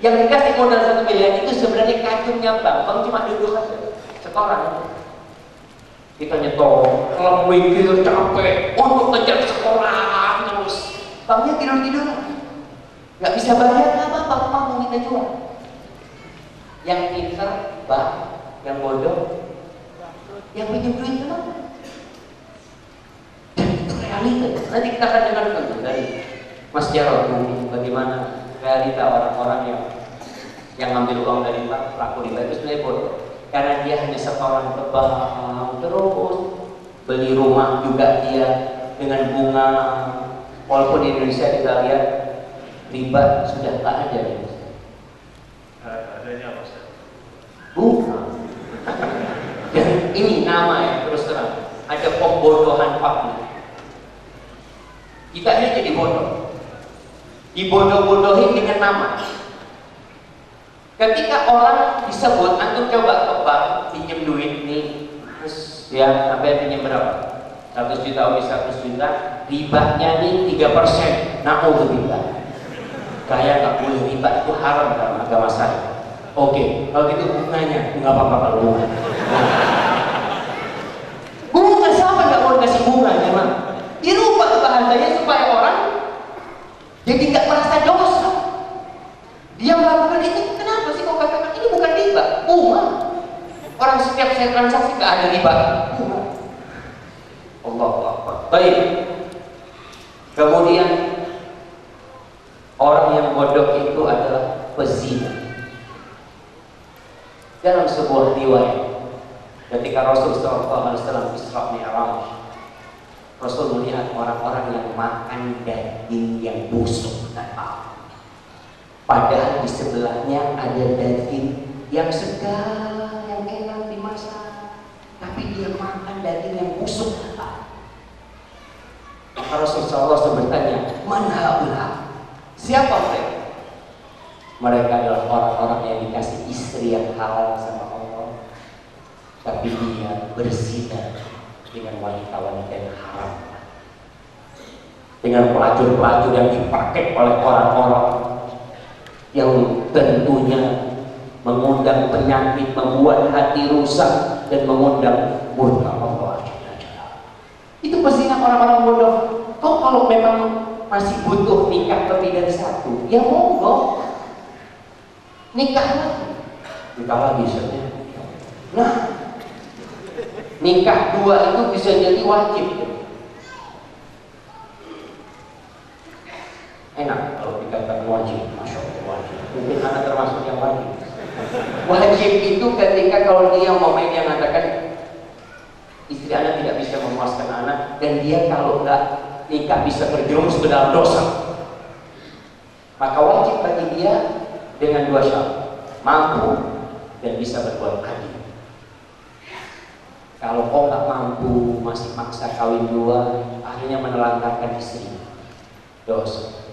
C: Yang dikasih modal 1 miliar itu sebenarnya kacungnya bank. Bank cuma duduk aja, setoran. Kita nyetor, kalau mikir capek untuk ngejar sekolah terus. Banknya tidur-tidur, nggak bisa bayar apa-apa, bank mau kita jual. Yang pintar bank, yang bodoh, yang pinjam duit kenapa? Dan itu realita. Nanti kita akan dengarkan dari Mas Jarod bagaimana realita orang-orang yang ngambil uang dari bank, pelaku riba itu sebenarnya bodoh. Karena dia hanya setoran ke bank terus, beli rumah juga dia dengan bunga. Walaupun di Indonesia kita lihat riba sudah tak ada ya.
D: Adanya apa sih?
C: Bukan. Dan ini nama ya, terus terang ada pembodohan publik. Kita ini jadi bodoh. dibodoh-bodohin dengan nama. Ketika orang disebut, antum coba ke bank pinjam duit nih, terus ya sampai pinjam berapa? 100 juta, habis 100 juta, ribanya nih 3%. Na'udzubillah. Kayak nggak boleh riba, itu haram dalam agama saya. Oke, kalau gitu bunganya nggak apa-apa kalau bunga. Bunga siapa nggak mau kasih bunga, memang? Dirubah bahasanya supaya orang jadi nggak merasa dosa. Dia melakukan itu, kenapa sih kau katakan ini bukan riba, bunga? Orang setiap saya transaksi nggak ada riba, bunga. Allahu Akbar. Baik. Kemudian orang yang bodoh itu adalah pezina. Dalam sebuah riwayat, ketika Rasul SAW Isra Mi'raj, Rasul melihat orang-orang yang makan daging yang busuk dan bau. Padahal di sebelahnya ada daging yang segar, yang enak dimasak, tapi dia makan daging yang busuk dan bau. Maka Rasulullah SAW bertanya, "Man haula?" Siapa mereka? Mereka adalah orang-orang yang dikasih istri yang halal sama Allah, tapi dia berzina dengan wanita-wanita yang haram, dengan pelacur-pelacur yang dipakai oleh orang-orang yang tentunya mengundang penyakit, membuat hati rusak, dan mengundang murka Allah. Itu pezina orang-orang bodoh. Kok kalau memang masih butuh nikah lebih dari satu, ya monggo, nikah lagi saja. Nah, nikah dua itu bisa jadi wajib. Enak kalau dikatakan wajib, masya Allah wajib. Mungkin anak termasuk yang wajib. Wajib itu ketika kalau dia yang mengatakan istri anak tidak bisa memuaskan anak, dan dia kalau enggak nikah bisa terjerumus ke dalam dosa, maka wajib bagi dia dengan dua syarat: mampu dan bisa berbuat adil. Kalau kau nggak mampu, masih maksa kawin dua, akhirnya menelantarkan istri, dosa.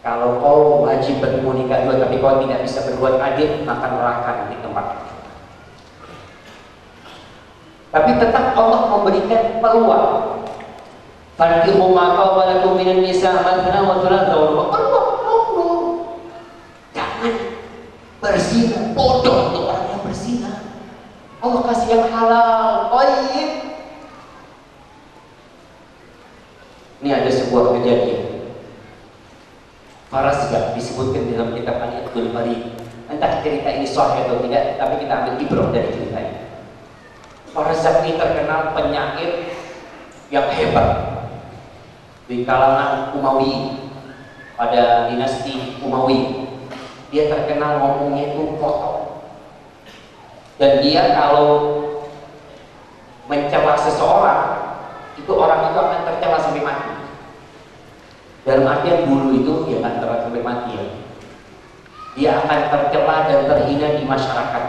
C: Kalau kau wajib bertemu nikah dua, tapi kau tidak bisa berbuat adil, maka neraka di tempat itu. Tapi tetap Allah memberikan peluang. Fankihu ma qaba lakum minan nisa mathna wa thulatha wa ruba'. Jangan berzina, bodoh untuk orang yang berzina. Allah kasih yang halal, thayyib. Ini ada sebuah kejadian. Farazgah disebutkan dalam kitab Al-Iqdul Bari. Entah cerita ini sahih atau tidak, tapi kita ambil ibrah dari cerita ini. Farazgah ini terkenal penyair yang hebat di kalangan Umawi, pada dinasti Umawi. Dia terkenal ngomongnya itu kotor, dan dia kalau mencela seseorang, itu orang itu akan tercela sampai mati. Dalam artian dulu itu dia akan tercela sampai mati ya. Dia akan tercela dan terhina di masyarakat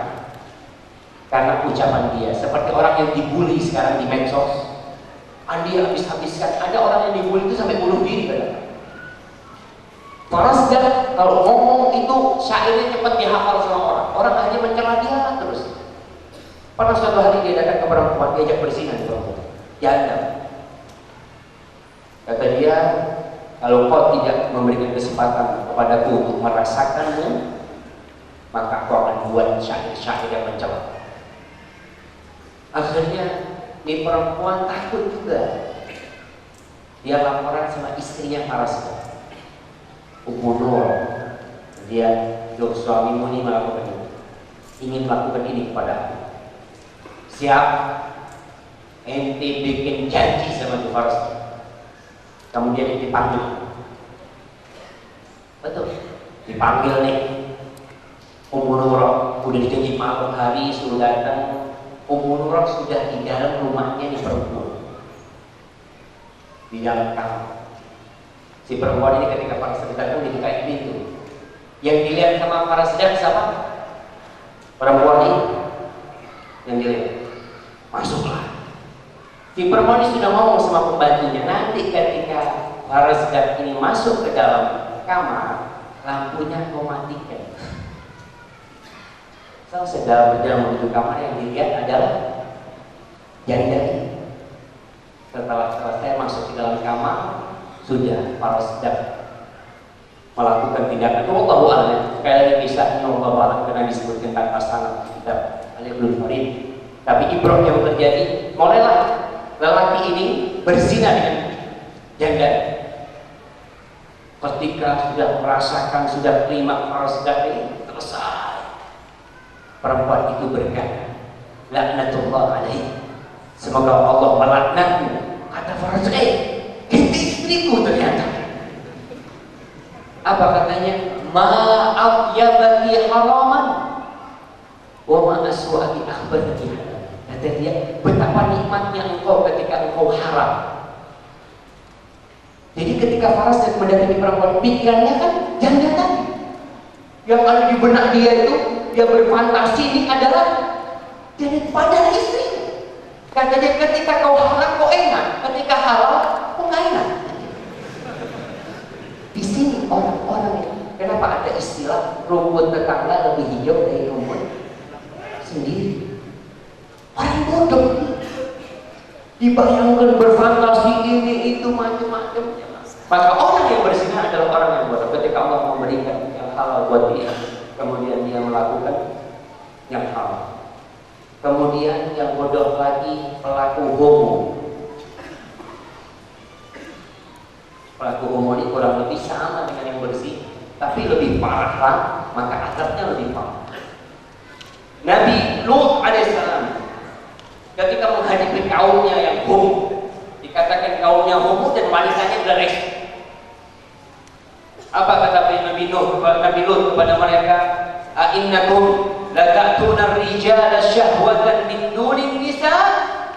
C: karena ucapan dia. Seperti orang yang dibully sekarang di medsos, dia habis-habiskan. Ada orang yang dibully itu sampai bunuh diri kadang. Farazgah kalau ngomong itu syairnya cepat dihafal sama orang. Orang hanya mencela dia terus. Pada suatu hari dia datang ke perempuan, diajak berzina di perempuan. Janda. Kata dia, kalau kau tidak memberikan kesempatan kepadaku untuk merasakanmu, maka kau akan buat syair-syair yang mencela. Akhirnya di perempuan takut juga. Dia laporan sama istrinya Farazgah, Ummu Nur. Dia, suamimu ini melakukan ini, ingin melakukan ini kepada aku. Siap, ente bikin janji sama tuh Farazgah. Kemudian dipanggil. Betul, dipanggil nih. Ummu Nur udah dijanji malam hari suruh datang. Ummu Nur sudah di dalam rumahnya di perempuan, di dalam kamar. Si perempuan ini ketika Farazgah datang dibukain pintu. Yang dilihat sama Farazgah siapa? Perempuan ini yang dilihat. Masuklah. Si perempuan ini sudah ngomong sama pembantunya, nanti ketika Farazdak ini masuk ke dalam kamar, lampunya kau matikan. Sedang berjalan menuju kamar, yang dilihat adalah janda ini. Setelah selesai masuk ke dalam kamar, sudah Farazdak melakukan tindakan itu. Allahu a'lam. Sekali lagi kisahnya Allahu a'lam karena disebutkan tanpa sanad kitab Al-Ibnu Farid. Tapi ibrah yang terjadi, mulailah lelaki ini berzina dengan janda. Ketika sudah merasakan, sudah terima Farazdak ini, selesai. Perempuan itu berkata, laknatullah alaihi, semoga Allah melaknatmu. Kata Farazdak, itu istriku ternyata. Apa katanya? Maaf ya bagi haraman, wa ma aswa'aki akhbaraki halal. Kata dia, betapa nikmatnya engkau ketika engkau haram. Jadi ketika Farazdak mendatangi perempuan, pikirannya kan janda tadi. Yang ada di benak dia itu, dia berfantasi ini adalah jadi padahal istri. Katanya ketika kau haram kau enak, ketika halal kau nggak enak. Di sini orang-orang ini, kenapa ada istilah rumput tetangga lebih hijau dari rumput sendiri? Orang bodoh dibayangkan berfantasi ini itu macam-macam. Maka orang yang berzina adalah orang yang bodoh. Ketika Allah memberikan yang halal buat dia, kemudian dia melakukan yang haram. Kemudian yang bodoh lagi pelaku homo. Pelaku homo ini kurang lebih sama dengan yang bersih, tapi lebih parah lah, maka azabnya lebih parah. Nabi Lut alaihissalam ketika menghadapi kaumnya yang homo, dikatakan kaumnya homo dan wanitanya beres. Apa kata Nabi Lut kepada mereka? A'innakum la ta'tuna ar-rijala syahwatan min dunin nisa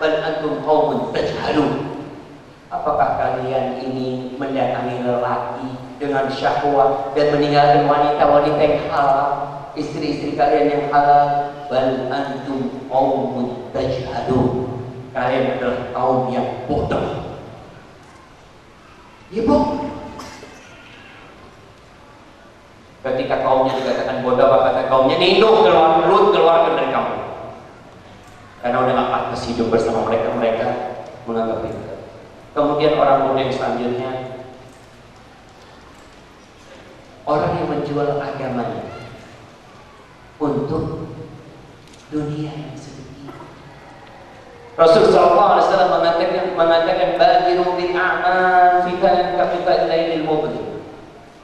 C: bal antum qaumun tajhalun. Apakah kalian ini mendatangi lelaki dengan syahwat dan meninggalkan wanita-wanita yang halal, istri-istri kalian yang halal? Bal antum qaumun tajhalun. Kalian adalah kaum yang bodoh. Ibu, ketika kaumnya dikatakan bodoh, apa kata kaumnya? Ninduh, keluarkan dari kamu. Karena udah gak pantas hidup bersama mereka menganggap itu. Kemudian orang muda yang selanjutnya, orang yang menjual agamanya untuk dunia yang sedikit. Rasulullah SAW mengatakan badiru bil a'mal fitan ka fitan lailil mublim.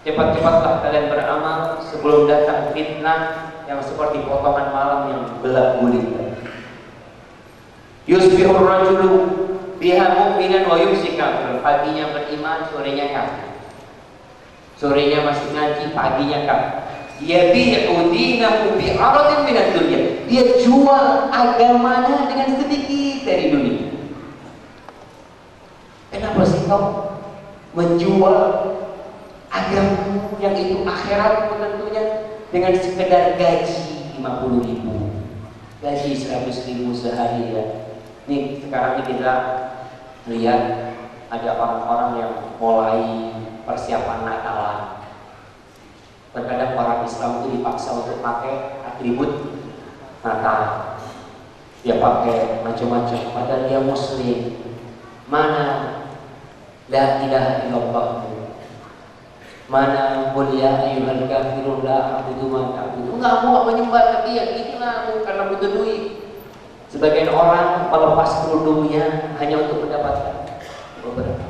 C: Cepat-cepatlah kalian beramal sebelum datang fitnah yang seperti potongan malam yang gelap gulita. Yusbihur rajulu biha mu'minan wa yumsi kafir. Paginya beriman, sorenya kafir. Sorenya masih ngaji, paginya kafir. Yabi'u dinahu bi'aradin minad dunya. Dia jual agamanya dengan sedikit dari dunia. Kenapa sih kau menjual agamamu yang itu akhirat tentunya dengan sekedar gaji 50.000, gaji 100.000 sehari ya? Nih sekarang kita lihat ada orang-orang yang mulai persiapan Natalan. Terkadang orang Islam itu dipaksa untuk pakai atribut Natal. Dia pakai macam-macam, padahal dia Muslim. Mana la ilaha illallah, mana qul ya ayyuhal kafirun la a'budu ma ta'budun. Enggak mau menyembah tapi ya inilah karena butuh duit. Sebagian orang melepas kerudungnya hanya untuk mendapatkan beberapa.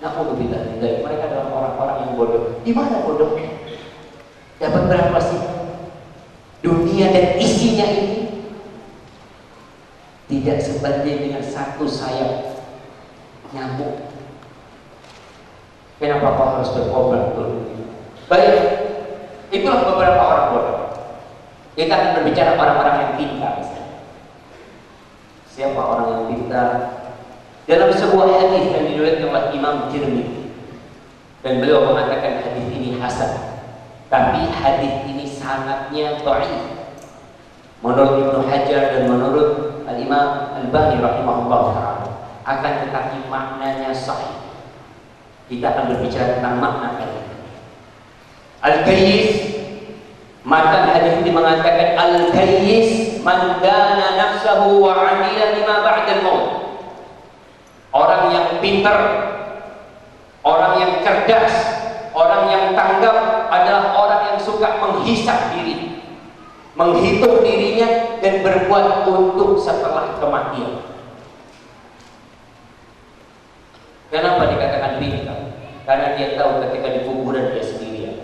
C: Na'udzubillah, mereka adalah orang-orang yang bodoh. Di mana bodohnya? Dapat berapa sih? Dunia dan isinya ini tidak sebanding dengan satu sayap nyamuk. Kenapa kau harus berkorban dulu? Baik, itulah beberapa orang bodoh. Kita akan berbicara orang-orang yang pintar. Siapa orang yang pintar? Dalam sebuah hadis yang diriwayatkan oleh Imam Tirmidzi, dan beliau mengatakan hadis ini hasan. Tapi hadis ini sanadnya dhaif menurut Ibnu Hajar dan menurut Al-Imam Al-Albani rahimahullah ta'ala. Akan tetapi maknanya sahih. Kita akan berbicara tentang makna kalimat. Al-Kayyis, maka hadis ini mengatakan Al-Kayyis man dana nafsahu wa 'amila lima ba'da al-maut. Orang yang pintar, orang yang cerdas, orang yang tanggap adalah orang yang suka menghisap diri, menghitung dirinya dan berbuat untuk setelah kematian. Kenapa dikatakan pintar? Karena dia tahu ketika di kuburan dia sendirian.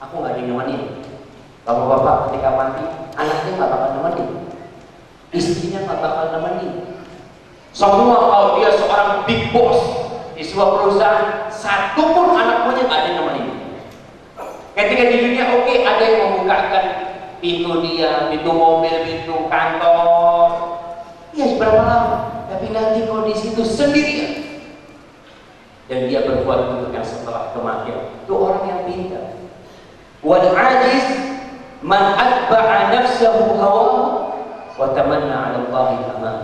C: Aku nggak ada yang nemenin. Bapak-bapak ketika mati, anaknya nggak bakal nemenin, istrinya nggak bakal nemenin. Semua kalau dia seorang big boss di sebuah perusahaan, satu pun anak buahnya nggak ada yang nemenin. Ketika di dunia oke, ada yang membukakan pintu dia, pintu mobil, pintu kantor. Ya berapa lama? Tapi nanti kondisi itu sendirian. Dan dia berbuat untuk yang setelah kematian. Itu orang yang pintar. Wal ajiz man atba'a nafsahu hawahu wa tamanna 'ala Allahi al-aman.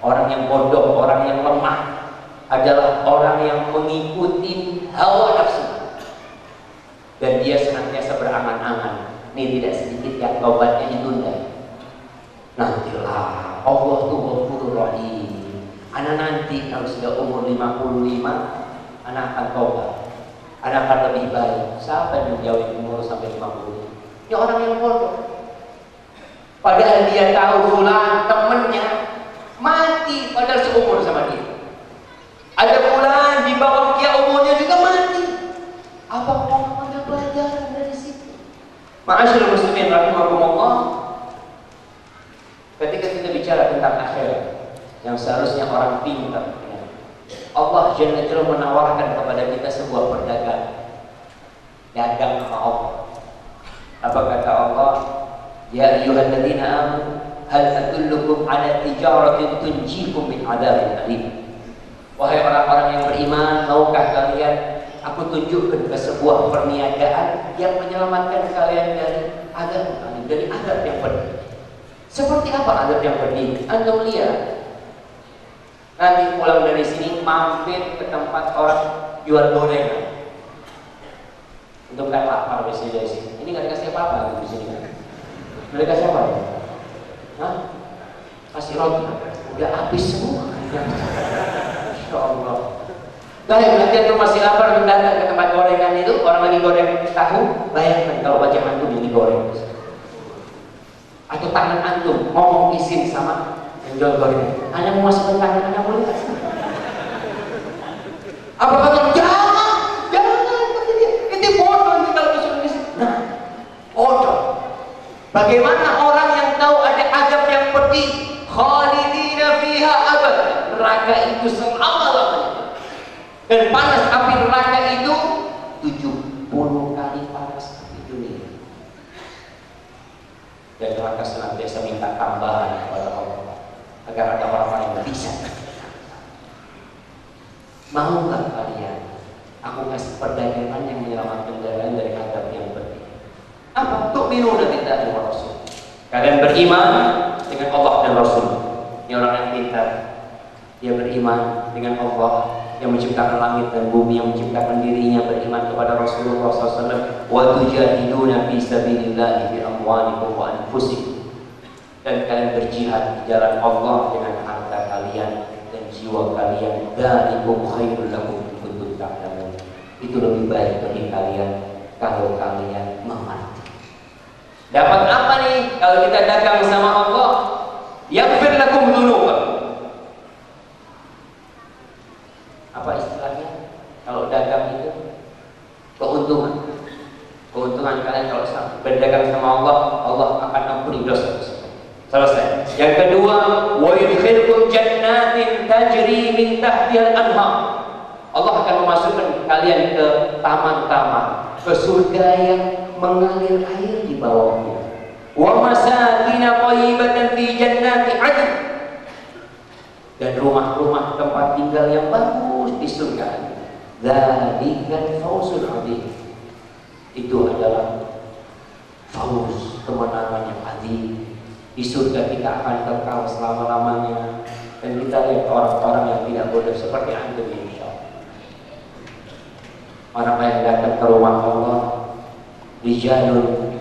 C: Orang yang bodoh, orang yang lemah adalah orang yang mengikuti hawa nafsu. Dan dia senantiasa berangan-angan. Ini tidak sedikit yang taubatnya ditunda. Nantilah, Allah tuh Ghafurur Rahim. Anak nanti kalau sudah umur 55, anak akan taubat. Anak akan lebih baik. Siapa yang menjauhi umur sampai 50? Ini orang yang bodoh. Padahal dia tahu fulan temennya mati padahal seumur sama dia. Ada fulan di bawah dia umurnya juga mati. Apa kau ada pelajaran dari situ? Ma'asyiral muslimin rahimakumullah. Ketika kita bicara tentang akhirat yang seharusnya orang pintar, Allah Jalla Jalla menawarkan kepada kita sebuah perdagangan. Dagang sama Allah. Apa kata Allah? Ya ayyuhalladzina amanu hal adullukum ala tijaratin tunjikum min adzabin alim. Wahai orang-orang yang beriman, maukah kalian aku tunjukkan ke sebuah perniagaan yang menyelamatkan kalian dari azab alim, dari azab yang pedih. Seperti apa azab yang pedih? Antum lihat. Nanti pulang dari sini mampir ke tempat orang jual gorengan. Untuk kan lapar biasanya dari sini. Ini nggak dikasih apa-apa gitu di sini kan? Nggak dikasih apa ya? Hah? Kasih roti. Udah habis semua. Insya Allah. Baik, nanti antum masih lapar untuk datang ke tempat gorengan itu, orang lagi goreng tahu, bayangkan kalau wajah antum yang digoreng. Atau tangan antum ngomong izin sama jual gorengan. Anda mau masukkan tangan Anda boleh tak? Apa kata? Jangan kata dia. Itu bodoh ini kalau masuk di sini. Nah, bodoh. Bagaimana orang yang tahu ada azab yang pedih, khalidina fiha abad. Neraka itu selama-lamanya. Dan panas api neraka itu 70 kali panas api dunia. Dan neraka senantiasa minta tambahan kepada Allah agar ada orang yang bisa. Maukah kalian aku kasih perdagangan yang menyelamatkan kalian dari azab yang pedih? Apa? Tu'minuna billahi wa rasul. Kalian beriman dengan Allah dan Rasul. Ini orang yang pintar. Dia beriman dengan Allah yang menciptakan langit dan bumi, yang menciptakan dirinya, beriman kepada Rasulullah SAW. Wa tujahiduna fi sabilillahi bi amwalikum wa anfusikum. Dan kalian berjihad di jalan Allah dengan harta kalian dan jiwa kalian. Dzalikum khairul lakum in kuntum ta'lamun. Itu lebih baik bagi kalian kalau kalian mengerti. Dapat apa nih kalau kita dagang sama Allah? Yaghfir lakum dzunubakum. Apa istilahnya? Kalau dagang itu keuntungan. Keuntungan kalian kalau berdagang sama Allah, Allah akan ampuni dosa. Selesai. Yang kedua, wa yudkhilkum jannatin tajri min tahtiha al-anhar. Allah akan memasukkan kalian ke taman-taman, ke surga yang mengalir air di bawahnya. Wa masakin thayyibatan fi jannati 'adn. Dan rumah-rumah tempat tinggal yang bagus di surga. Dzalikal fawzul 'adzim. Itu adalah fauz, kemenangan yang azim. Di surga kita akan kekal selama-lamanya. Dan kita lihat orang-orang yang tidak bodoh seperti antum, insya Allah. orang yang datang ke rumah Allah, rijalun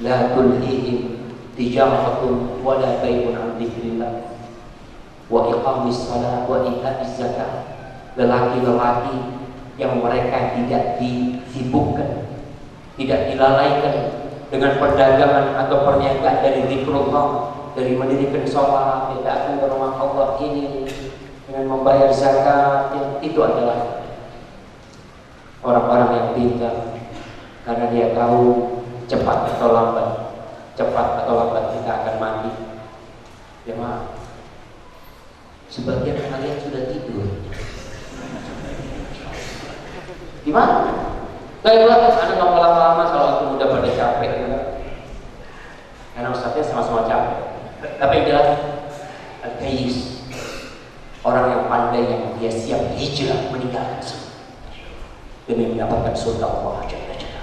C: la tulhihim tijaratun wa la bai'un an dzikrillah wa iqamis shalah wa ita'iz zakah. Lelaki-lelaki yang mereka tidak disibukkan, tidak dilalaikan dengan perdagangan atau perniagaan dari zikrullah, dari mendirikan sholat, datang ke rumah Allah ini dengan membayar zakat. Itu adalah orang-orang yang pintar, karena dia tahu cepat atau lambat kita akan mati. Ya maaf, sebagian kalian sudah tidur. Gimana? Baiklah, Anda ngomong lama-lama kalau aku udah pada capek ya. Karena ustaznya sama-sama capek. Tapi yang jelas, al-Qais, orang yang pandai, yang dia siap hijrah meninggalkan semua demi mendapatkan surga Allah Jalla Jalla.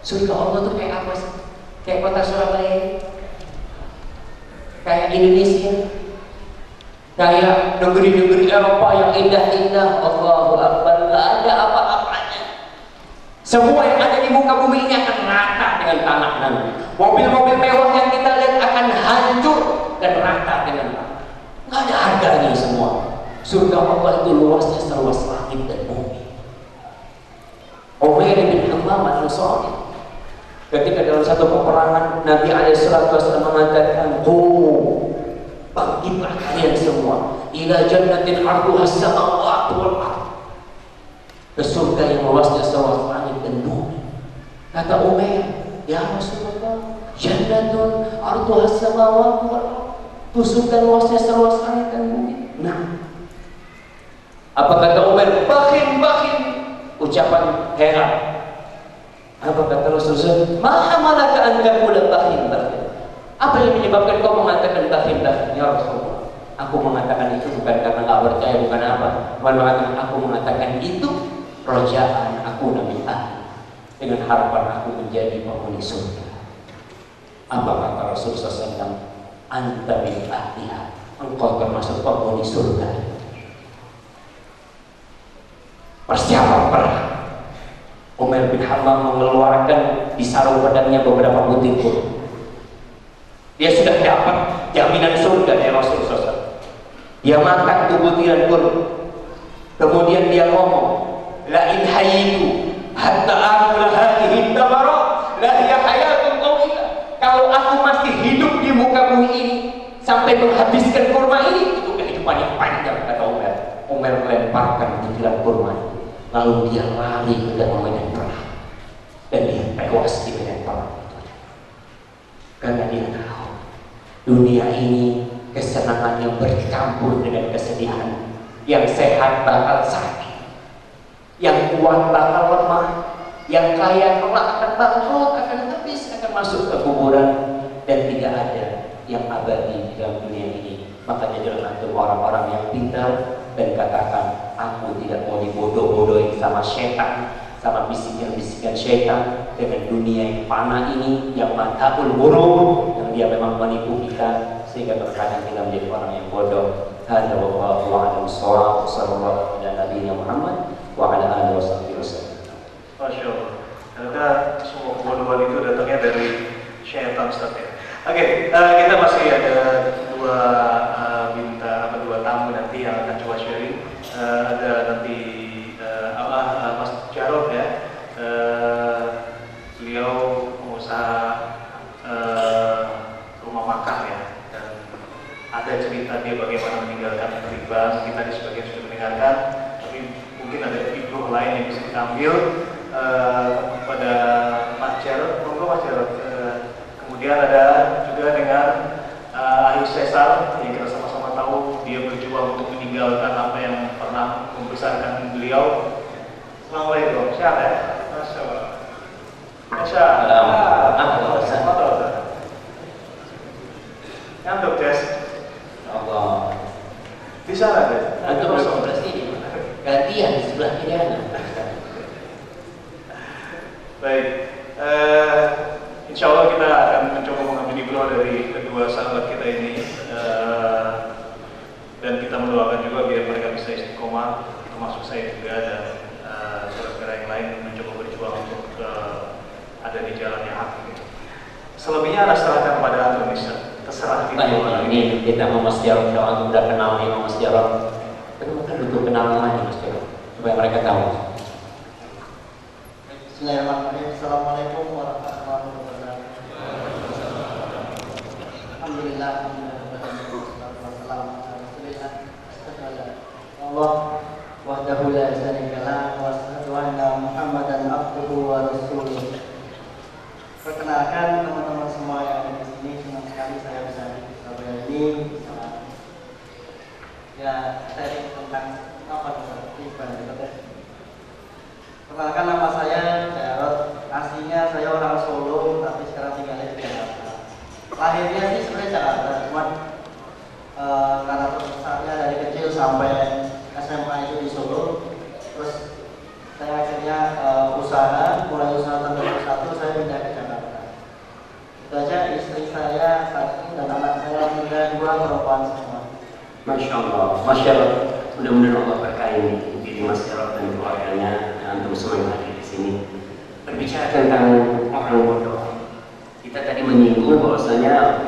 C: Surga Allah itu kayak apa sih? Kayak kota Surabaya, kayak Indonesia, kayak negeri-negeri Eropa yang indah-indah. Allahu Akbar, nggak ada apa-apanya. Semua yang ada di muka bumi ini akan rata dengan tanah nanti. Mobil-mobil mewah yang kita lihat akan hancur dan rata dengan tanah. Nggak ada harganya semua. Surga Allah itu luasnya seluas langit dan bumi. Umair bin Hammam al-Ansari, ketika dalam satu peperangan, Nabi SAW mengatakan, bangkitlah kalian semua ila jannatin arduha as-samawati wal ardh, ke surga yang luasnya seluas langit dan bumi. Kata Umair, ya Rasulullah, jannatun arduha as-samawati wal ardh, itu surga luasnya seluas langit dan bumi. Nah, apa kata Umair? Bakhil, ucapan heran. Apa kata Rasulullah? Maha malaka anda mula bakhil. Apa yang menyebabkan kau mengatakan bakhil? Ya Rasulullah, aku mengatakan itu bukan karena nggak percaya, bukan apa. Aku mengatakan itu rojaan aku nabi dengan harapan aku menjadi penghuni surga. Apa kata Rasulullah SAW? Anta min ahliha, engkau termasuk penghuni surga. Persiapan perang. Umair bin Hammam mengeluarkan di sarung pedangnya beberapa butir kurma. Dia sudah dapat jaminan surga dari Rasulullah SAW. Dia makan tuh butiran kurma. Kemudian dia ngomong, la in hayyitu hatta akula hadhihi tamara la hiya hayatun tawilah. Kalau aku masih hidup di muka bumi ini sampai menghabiskan kurma ini, itu kehidupan yang panjang, kata Umar. Umar melemparkan butiran kurma, lalu dia lari ke dalam medan perang dan dia tewas di medan perang itu. Karena dia tahu dunia ini kesenangan yang bercampur dengan kesedihan. Yang sehat bakal sakit, yang kuat bakal lemah, yang kaya kelak akan bangkrut, akan habis, akan masuk ke kuburan, dan tidak ada yang abadi di dalam dunia ini. Makanya jangan antum orang-orang yang pintar dan katakan, aku tidak mau dibodoh-bodohin sama setan, sama bisikan-bisikan setan dengan dunia yang fana ini, yang matahul buruk, yang dia memang menipu kita sehingga terkadang kita menjadi orang yang bodoh. Hadza wallahu a'lam bishawab. Sallallahu ala nabiyyina Muhammad wa ala alihi wasallam.
D: Masya Allah. Ternyata semua kebodohan itu datangnya dari syaitan, Ustaz ya. Oke, kita masih ada dua tamu nanti yang akan coba sharing. Ada nanti Mas Jarod ya. Beliau pengusaha rumah makan ya. Dan ada cerita dia bagaimana meninggalkan riba. Kita di sebagian sudah mendengarkan, tapi mungkin ada ibroh lain yang bisa kita ambil pada Mas Jarod. Monggo Mas Jarod. Kemudian ada juga dengan Ahli Cesar yang kita sama-sama tahu dia berjuang untuk meninggalkan apa yang pernah membesarkan beliau. Assalamualaikum. Sehat ya? Masya Allah. Masya Allah. Ngantuk Des?
C: Allah.
D: Di sana Des?
C: Antum sebelah sini. Gantian di sebelah kiri ada.
D: Baik. Insya Allah kita akan mencoba mengambil ibroh dari kedua sahabat kita ini, dan kita mendoakan juga biar mereka bisa istiqomah, termasuk saya juga dan saudara yang lain. ada di jalan yang hak gitu. Selebihnya Anda serahkan kepada antum, terserah
C: Baik, ini kita mau Mas Jarod, kalau antum udah kenal nih Mas Jarod, betul-betul butuh kenalan lagi Mas Jarod, supaya mereka tahu.
E: Bismillahirrahmanirrahim. Assalamualaikum warahmatullahi wabarakatuh. Alhamdulillah. Allah wahdahu la syarika lah wa asyhadu anna Muhammadan abduhu wa rasuluh. Perkenalkan teman-teman semua yang ada di sini, senang sekali saya bisa di Surabaya ini. Ya, sharing tentang apa ibadah. Perkenalkan, nama saya Jarod. Aslinya saya orang Solo, tapi sekarang tinggalnya di Jakarta. Lahirnya sih sebenarnya Jakarta, cuman karena besarnya dari kecil sampai SMA itu di Solo. Terus saya akhirnya mulai usaha tahun 2001 saya pindah ke Jakarta. Itu aja, istri saya satu dan anak saya tinggal 2 perempuan semua.
C: Masya Allah, Masya Allah, mudah-mudahan Allah berkahi diri Mas Jarod dan keluarganya dan antum semua yang hadir di sini. Berbicara tentang orang bodoh, kita tadi menyinggung bahwasanya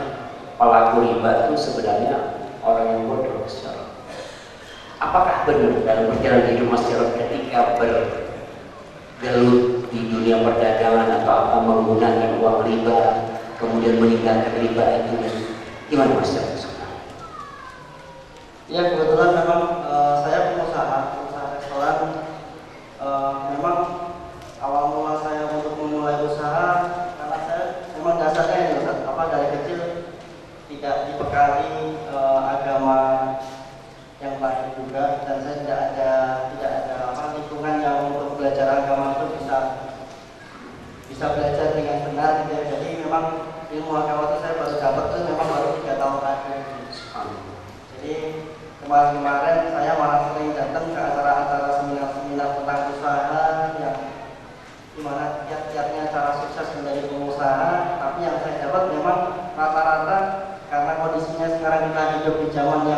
C: pelaku riba itu sebenarnya orang yang bodoh. Apakah benar dalam perjalanan hidup Mas Jarod ketika bergelut di dunia perdagangan atau apa menggunakan uang riba, kemudian meninggalkan riba itu, gimana Mas Jarod?
E: Ya, kebetulan memang saya pengusaha restoran. Memang awal mula saya untuk memulai usaha karena saya memang dasarnya ini Ustaz, dari kecil tidak dibekali agama yang baik juga, dan saya tidak ada lingkungan yang untuk belajar agama itu bisa belajar dengan benar gitu ya. Jadi memang ilmu agama itu saya baru dapat itu memang baru 3 tahun terakhir. Jadi kemarin saya malah sering datang ke acara-acara seminar tentang usaha yang dimana kiat-kiatnya cara sukses menjadi pengusaha. Tapi yang saya dapat memang rata-rata karena kondisinya sekarang kita hidup di zaman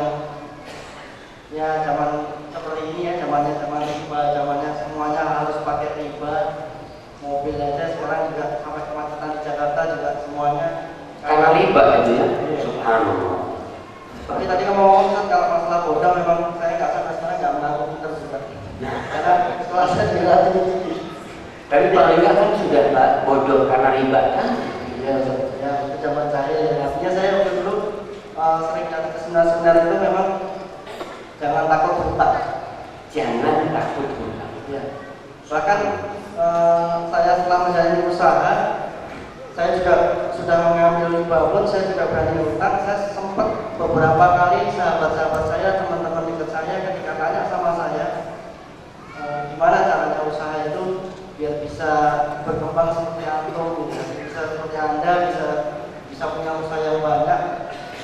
E: yang zaman seperti ini ya, zaman riba, zamannya semuanya harus pakai riba. Mobil aja sekarang juga sampai kemacetan di Jakarta juga semuanya
C: Karena riba itu ya. Subhanallah.
E: Tapi tadi kamu ngomong kalau masalah bodoh, memang saya nggak sampai sekarang nggak mengaku pintar juga. Karena setelah saya dilatih ini.
C: Tapi paling nggak kan sudah bodoh karena riba kan?
E: Ya, ke zaman saya. Artinya saya waktu dulu sering datang ke seminar-seminar itu memang jangan takut hutang.
C: Jangan takut hutang.
E: Ya. Bahkan saya setelah menjalani usaha, saya juga sudah mengambil riba pun saya juga berani hutang. Saya sempat beberapa kali sahabat-sahabat saya, teman-teman dekat saya ketika tanya sama saya gimana caranya usaha itu biar bisa berkembang seperti antum, bisa seperti Anda, bisa punya usaha yang banyak,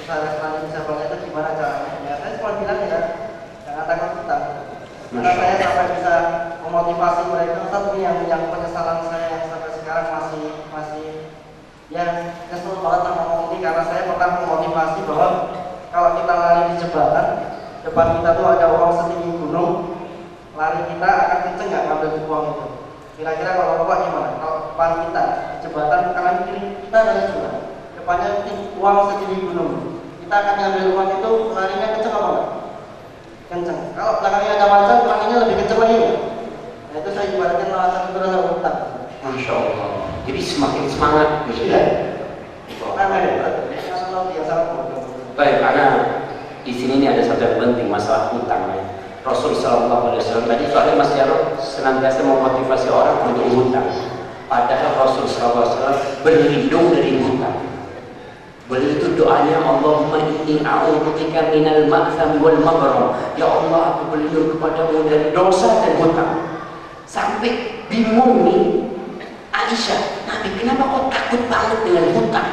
E: usaha restoran bisa banyak, itu gimana caranya? Ya saya cuma bilang ya jangan takut hutang. Karena saya sampai bisa memotivasi mereka. Satu yang penyesalan saya yang sampai sekarang masih ya kesel banget sama ngomong ini, karena saya pernah memotivasi bahwa kalau kita lari di jembatan, depan kita tuh ada uang setinggi gunung, lari kita akan kenceng nggak ngambil uang itu? Kira-kira kalau Bapak gimana? Kalau depan kita di jembatan kanan kiri kita ada jembatan, depannya uang setinggi gunung, kita akan ngambil uang itu, larinya kenceng apa enggak? Kenceng. Kalau belakangnya ada macan, larinya lebih kenceng lagi. Nah itu saya ibaratkan salah satu rasa hutang.
C: Masya Allah. Jadi semakin semangat gitu ya. Baik, karena di sini ini ada satu yang penting, masalah hutang ya. Rasul Sallallahu Alaihi Wasallam tadi soalnya Mas Jarod senantiasa memotivasi orang untuk hutang. Padahal Rasul Sallallahu Alaihi Wasallam berlindung dari hutang. Beliau itu doanya, Allahumma inni a'udzubika minal ma'tham wal maghram. Ya Allah, aku berlindung kepadamu dari dosa dan hutang. Sampai bingung nih Aisyah, Nabi kenapa kok takut banget dengan hutang?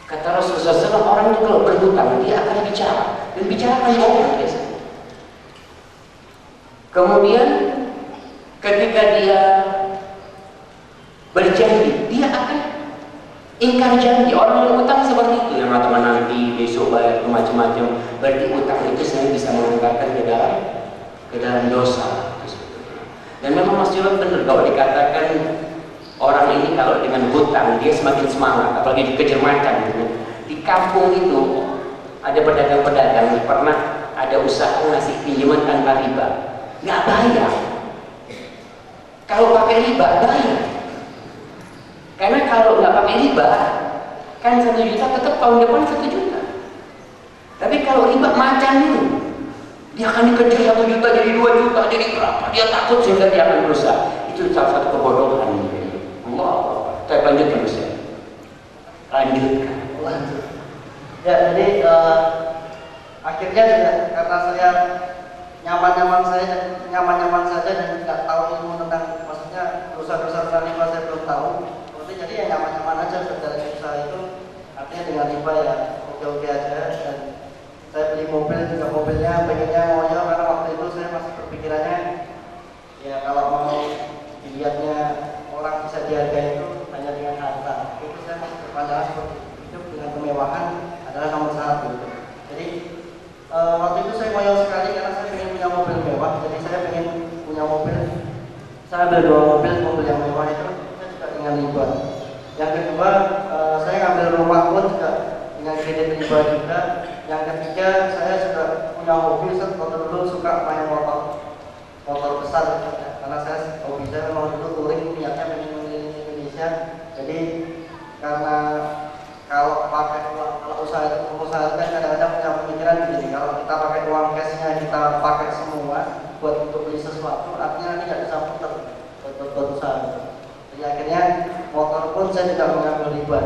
C: Kata Rasulullah SAW, orang itu kalau berhutang dia akan bicara, dan bicara kan bohong biasanya. Kemudian ketika dia berjanji, dia akan ingkar janji. Orang yang utang seperti itu, yang mengatakan nanti besok bayar macam-macam. Berarti utang itu saya bisa mengantarkan ke dalam dosa. Dan memang Mas Jarod benar kalau dikatakan orang ini kalau dengan hutang dia semakin semangat, apalagi dikejar macan gitu. Di kampung itu ada pedagang-pedagang pernah ada usaha ngasih pinjaman tanpa riba, nggak bayar. Kalau pakai riba bayar, karena kalau nggak pakai riba kan 1 juta tetap tahun depan 1 juta. Tapi kalau riba macan itu dia akan dikejar 1 juta jadi 2 juta jadi berapa, dia takut sehingga dia akan berusaha. Itu salah satu kebodohan. Allah, saya lanjutkan Ustaz. Lanjutkan.
E: Ya, jadi akhirnya juga karena saya nyaman-nyaman saja dan tidak tahu ilmu tentang, maksudnya dosa-dosa tentang riba saya belum tahu. Jadi ya nyaman-nyaman aja berjalan usaha itu, artinya dengan riba ya oke-oke aja. Dan saya beli mobil juga, mobilnya pengennya ngoyo karena waktu itu saya masih berpikirannya ya kalau mau dilihatnya orang bisa dihargai itu hanya dengan harta. Itu saya masih berpandangan seperti hidup dengan kemewahan adalah nomor 1. Jadi waktu itu saya ngoyo sekali karena saya ingin punya mobil mewah. Jadi saya ingin punya mobil, saya ambil 2 mobil yang mewah itu saya juga dengan riba. Yang kedua saya ngambil rumah pun juga dengan kredit riba juga. Yang ketiga saya sudah punya hobi, saya dulu suka main motor besar karena saya hobi saya memang dulu touring, niatnya ingin mengelilingi Indonesia. Jadi karena kalau pakai uang, kalau usaha itu kan kadang-kadang punya pemikiran begini, kalau kita pakai uang cashnya kita pakai semua buat untuk beli sesuatu, artinya nanti nggak bisa putar buat usaha. Jadi akhirnya motor pun saya tidak mengambil riba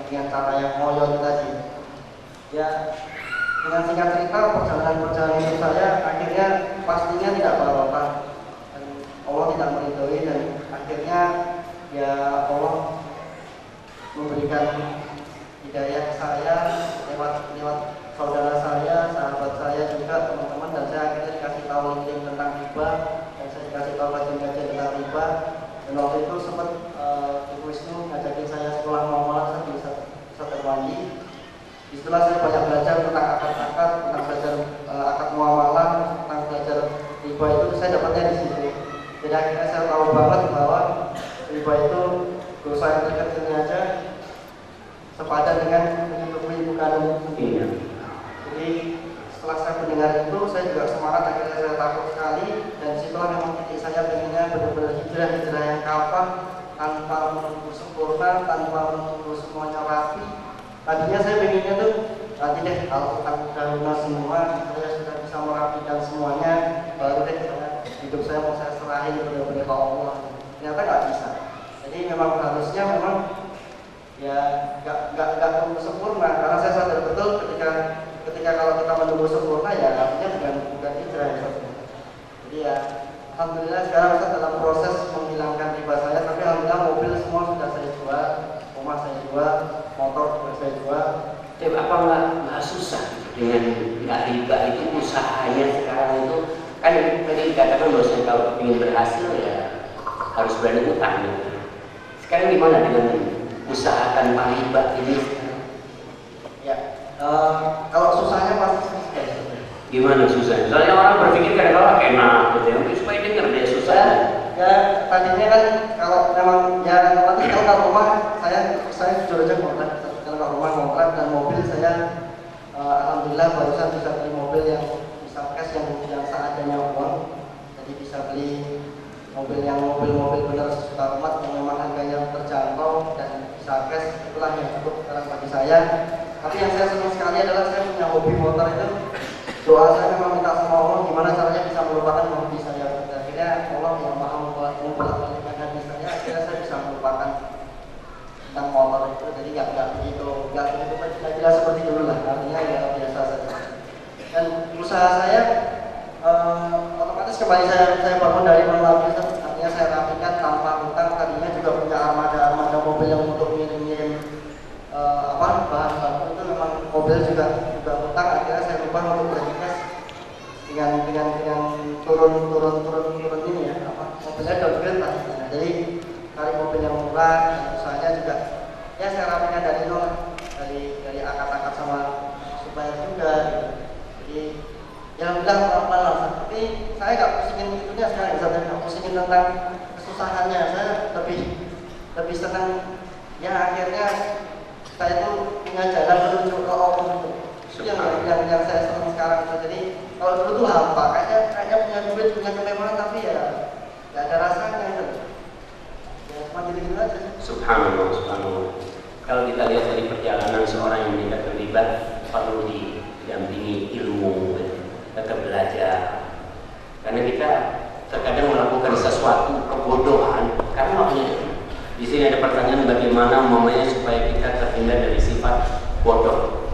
E: dengan cara yang ngoyo itu tadi. Ya, dengan singkat cerita perjalanan hidup saya akhirnya pastinya tidak barokah dan Allah tidak meridhoi, dan akhirnya ya Allah memberikan hidayah saya lewat saudara saya, sahabat saya juga, teman-teman, dan saya akhirnya dikasih tahu link tentang riba, dan saya dikasih tahu kajian-kajian tentang riba. Dan waktu itu sempat Ibu Wisnu ngajakin saya sekolah muamalah di Ustaz Terwanji. Setelah saya banyak belajar tentang akad-akad, tentang belajar akad muamalah, tentang belajar riba itu saya dapatnya di situ. Jadi akhirnya saya tahu banget bahwa riba itu dosa yang terkecilnya aja sepadan dengan menyetujui bukan sendiri. Jadi setelah saya mendengar itu, saya juga semangat. Akhirnya saya takut sekali, dan situlah memang titik saya pengennya benar-benar hijrah yang kafah, tanpa menunggu sempurna, tanpa menunggu semuanya rapi. Tadinya saya pengennya tuh nanti deh kalau udah lunas semua, saya sudah bisa merapikan semuanya, baru deh hidup saya mau saya serahin benar-benar ke Allah. Ternyata nggak bisa. Jadi memang harusnya ya nggak tunggu sempurna, karena saya sadar betul ketika kalau kita menunggu sempurna ya artinya bukan hijrah ya. Jadi ya alhamdulillah sekarang saya dalam proses menghilangkan riba saya, tapi alhamdulillah mobil semua sudah saya jual, rumah saya jual, motor juga saya jual.
C: Tapi apa nggak susah dengan nggak riba itu usahanya sekarang itu kan tadi dikatakan bahwa kalau ingin berhasil ya harus berani utang gitu. Sekarang gimana dengan usaha tanpa riba ini?
E: Ya, kalau susahnya pasti susah.
C: Gimana susahnya? Soalnya orang berpikir kadang-kadang enak gitu ya, supaya denger dia susah.
E: Ya tadinya kan kalau memang ya nanti kalau rumah saya jujur aja kontrak, kalau rumah kontrak dan mobil saya alhamdulillah barusan bisa beli mobil yang bisa cash yang seadanya uang. Jadi bisa beli mobil benar sesuka umat yang memang harganya terjangkau dan bisa cash, itulah yang cukup sekarang bagi saya. Tapi yang saya senang sekali adalah saya punya hobi motor itu. Doa saya memang minta sama Allah gimana caranya bisa melupakan hobi saya. Akhirnya Allah yang maha membolak-balikkan hati saya, akhirnya saya bisa melupakan tentang motor itu. Jadi nggak begitu tidak seperti dulu lah. Artinya ya biasa saja. Dan usaha saya otomatis kembali saya bangun dari nol lagi. Artinya saya rapikan tanpa hutang. Tadinya juga punya armada mobil yang untuk ngirim bahan baku itu memang mobil juga hutang. Akhirnya saya ubah untuk berinvest dengan turun ini ya, mobilnya downgrade lah. Nah, jadi cari mobil yang murah, dan usahanya juga ya saya rapikan dari nol, dari akad-akad sama supplier juga gitu. Jadi ya alhamdulillah pelan-pelan lah. Tapi saya nggak pusingin itunya sekarang, saya nggak pusingin tentang kesusahannya. Saya lebih lebih senang ya akhirnya saya itu punya jalan menuju ke Allah itu. Itu yang saya senang sekarang itu. Jadi kalau dulu tuh hampa, kayaknya punya duit, punya kemewahan, tapi ya nggak ada rasanya itu. Ya cuma gitu-gitu aja.
C: Subhanallah, subhanallah. Kalau kita lihat dari perjalanan seorang yang meningkat terlibat, perlu didampingi ilmu, tetap belajar. Karena kita terkadang melakukan sesuatu kebodohan karena makanya di sini ada pertanyaan bagaimana mamanya supaya kita terhindar dari sifat bodoh.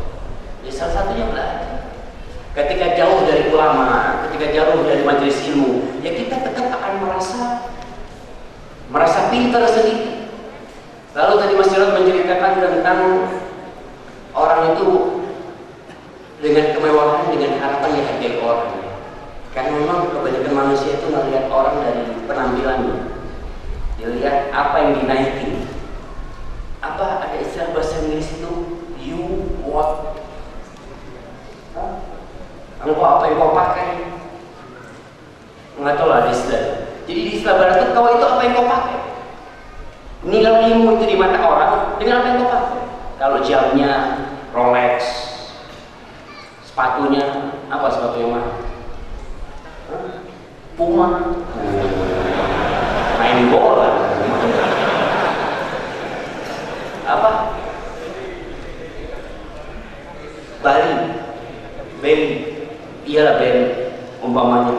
C: Ya salah satunya belajar. Ketika jauh dari ulama, ketika jauh dari majelis ilmu, ya kita tetap akan merasa pintar sendiri. Lalu tadi Mas Jarod menceritakan tentang orang itu dengan kemewahan, dengan harapan dihargai orang. Karena memang kebanyakan manusia itu melihat orang dari penampilannya. Dilihat apa yang dinaikin. Apa ada istilah bahasa Inggris itu? You what? Engkau apa yang kau pakai? Nggak tahu lah ada istilah. Jadi di istilah barat itu kau itu apa yang kau pakai? Nilaimu itu di mata orang dengan apa yang kau pakai. Kalau jamnya Rolex, sepatunya apa sepatunya mah? Puma. Main bola. Apa? Bali. Iyalah Bali umpamanya.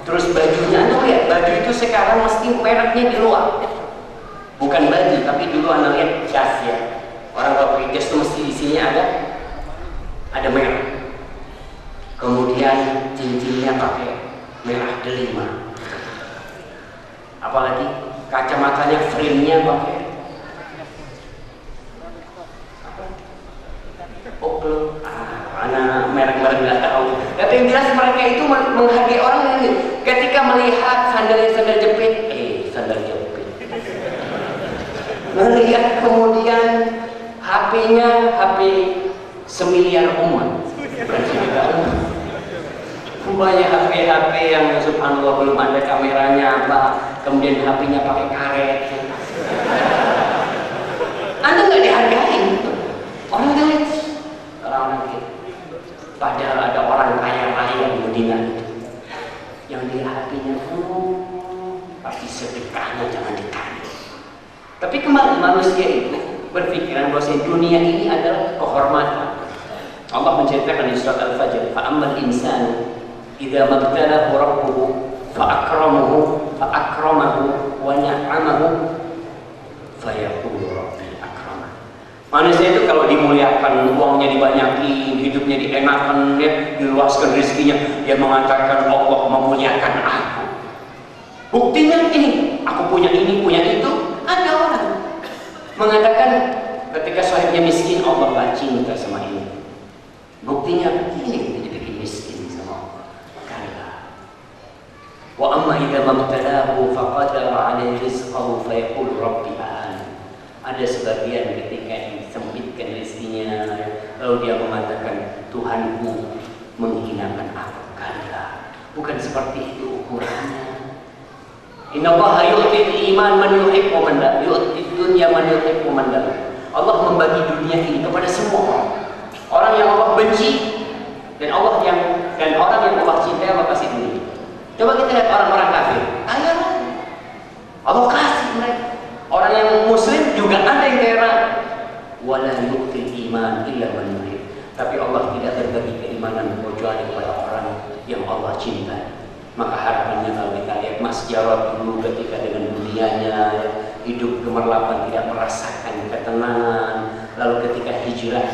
C: Terus bajunya, Anda lihat baju itu sekarang mesti mereknya di luar. Bukan baju, tapi dulu Anda lihat jas ya. Orang kalau pakai jas itu mesti di sini ada merek. Kemudian cincinnya pakai merah delima. Apalagi kacamatanya frame-nya pakai apa? Opel. Anak merek-merek nggak tahu. Tapi yang jelas mereka itu menghargai orang ini. Ketika melihat sandal jepit, sandal jepit. Melihat kemudian HP-nya HP semiliar umat. Bukan sejuta umat. Banyak HP yang subhanallah belum ada kameranya apa, kemudian HP-nya pakai karet. Anda nggak dihargai. Orang lain, orang gitu. Padahal ada orang kaya raya di Medina itu yang dia HP-nya pasti sedekahnya jangan ditanya. Tapi kembali manusia itu berpikiran bahwa dunia ini adalah kehormatan. Allah menceritakan di surat Al-Fajr, fa'ammal insanu idza mabtalahu rabbuhu fa'akramahu wa na'amahu fayaqulu rabbi akramah. Manusia itu kalau dimuliakan, uangnya dibanyakin, hidupnya dienakan, diluaskan rezekinya, dia mengatakan Allah memuliakan aku. Buktinya ini, aku punya ini, punya itu. Ada orang mengatakan ketika sahibnya miskin, Allah gak cinta sama ini. Buktinya ini dibikin miskin sama Allah. Kalla. Wa amma idza mabtalahu faqadara 'alaihi rizqahu fayaqul rabbi a'an. Ada sebagian ketika disempitkan rezekinya, lalu dia mengatakan Tuhanku menghinakan aku. Kalla. Bukan seperti itu ukurannya. Innallaha yu'til iman man yuhibbu man la yu'til dunya man yuhibbu man la. Allah membagi dunia ini kepada semua orang. Orang yang Allah benci dan orang yang Allah cintai Allah kasih dunia. Coba kita lihat orang-orang kafir, kaya Allah kasih mereka. Orang yang muslim juga ada yang kaya raya. Wala yu'til iman illa man yuhib. Tapi Allah tidak berbagi keimanan kecuali kepada orang yang Allah cintai. Maka harapannya kalau kita lihat Mas Jarod dulu ketika dengan dunianya hidup gemerlapan, tidak merasakan ketenangan, lalu ketika hijrah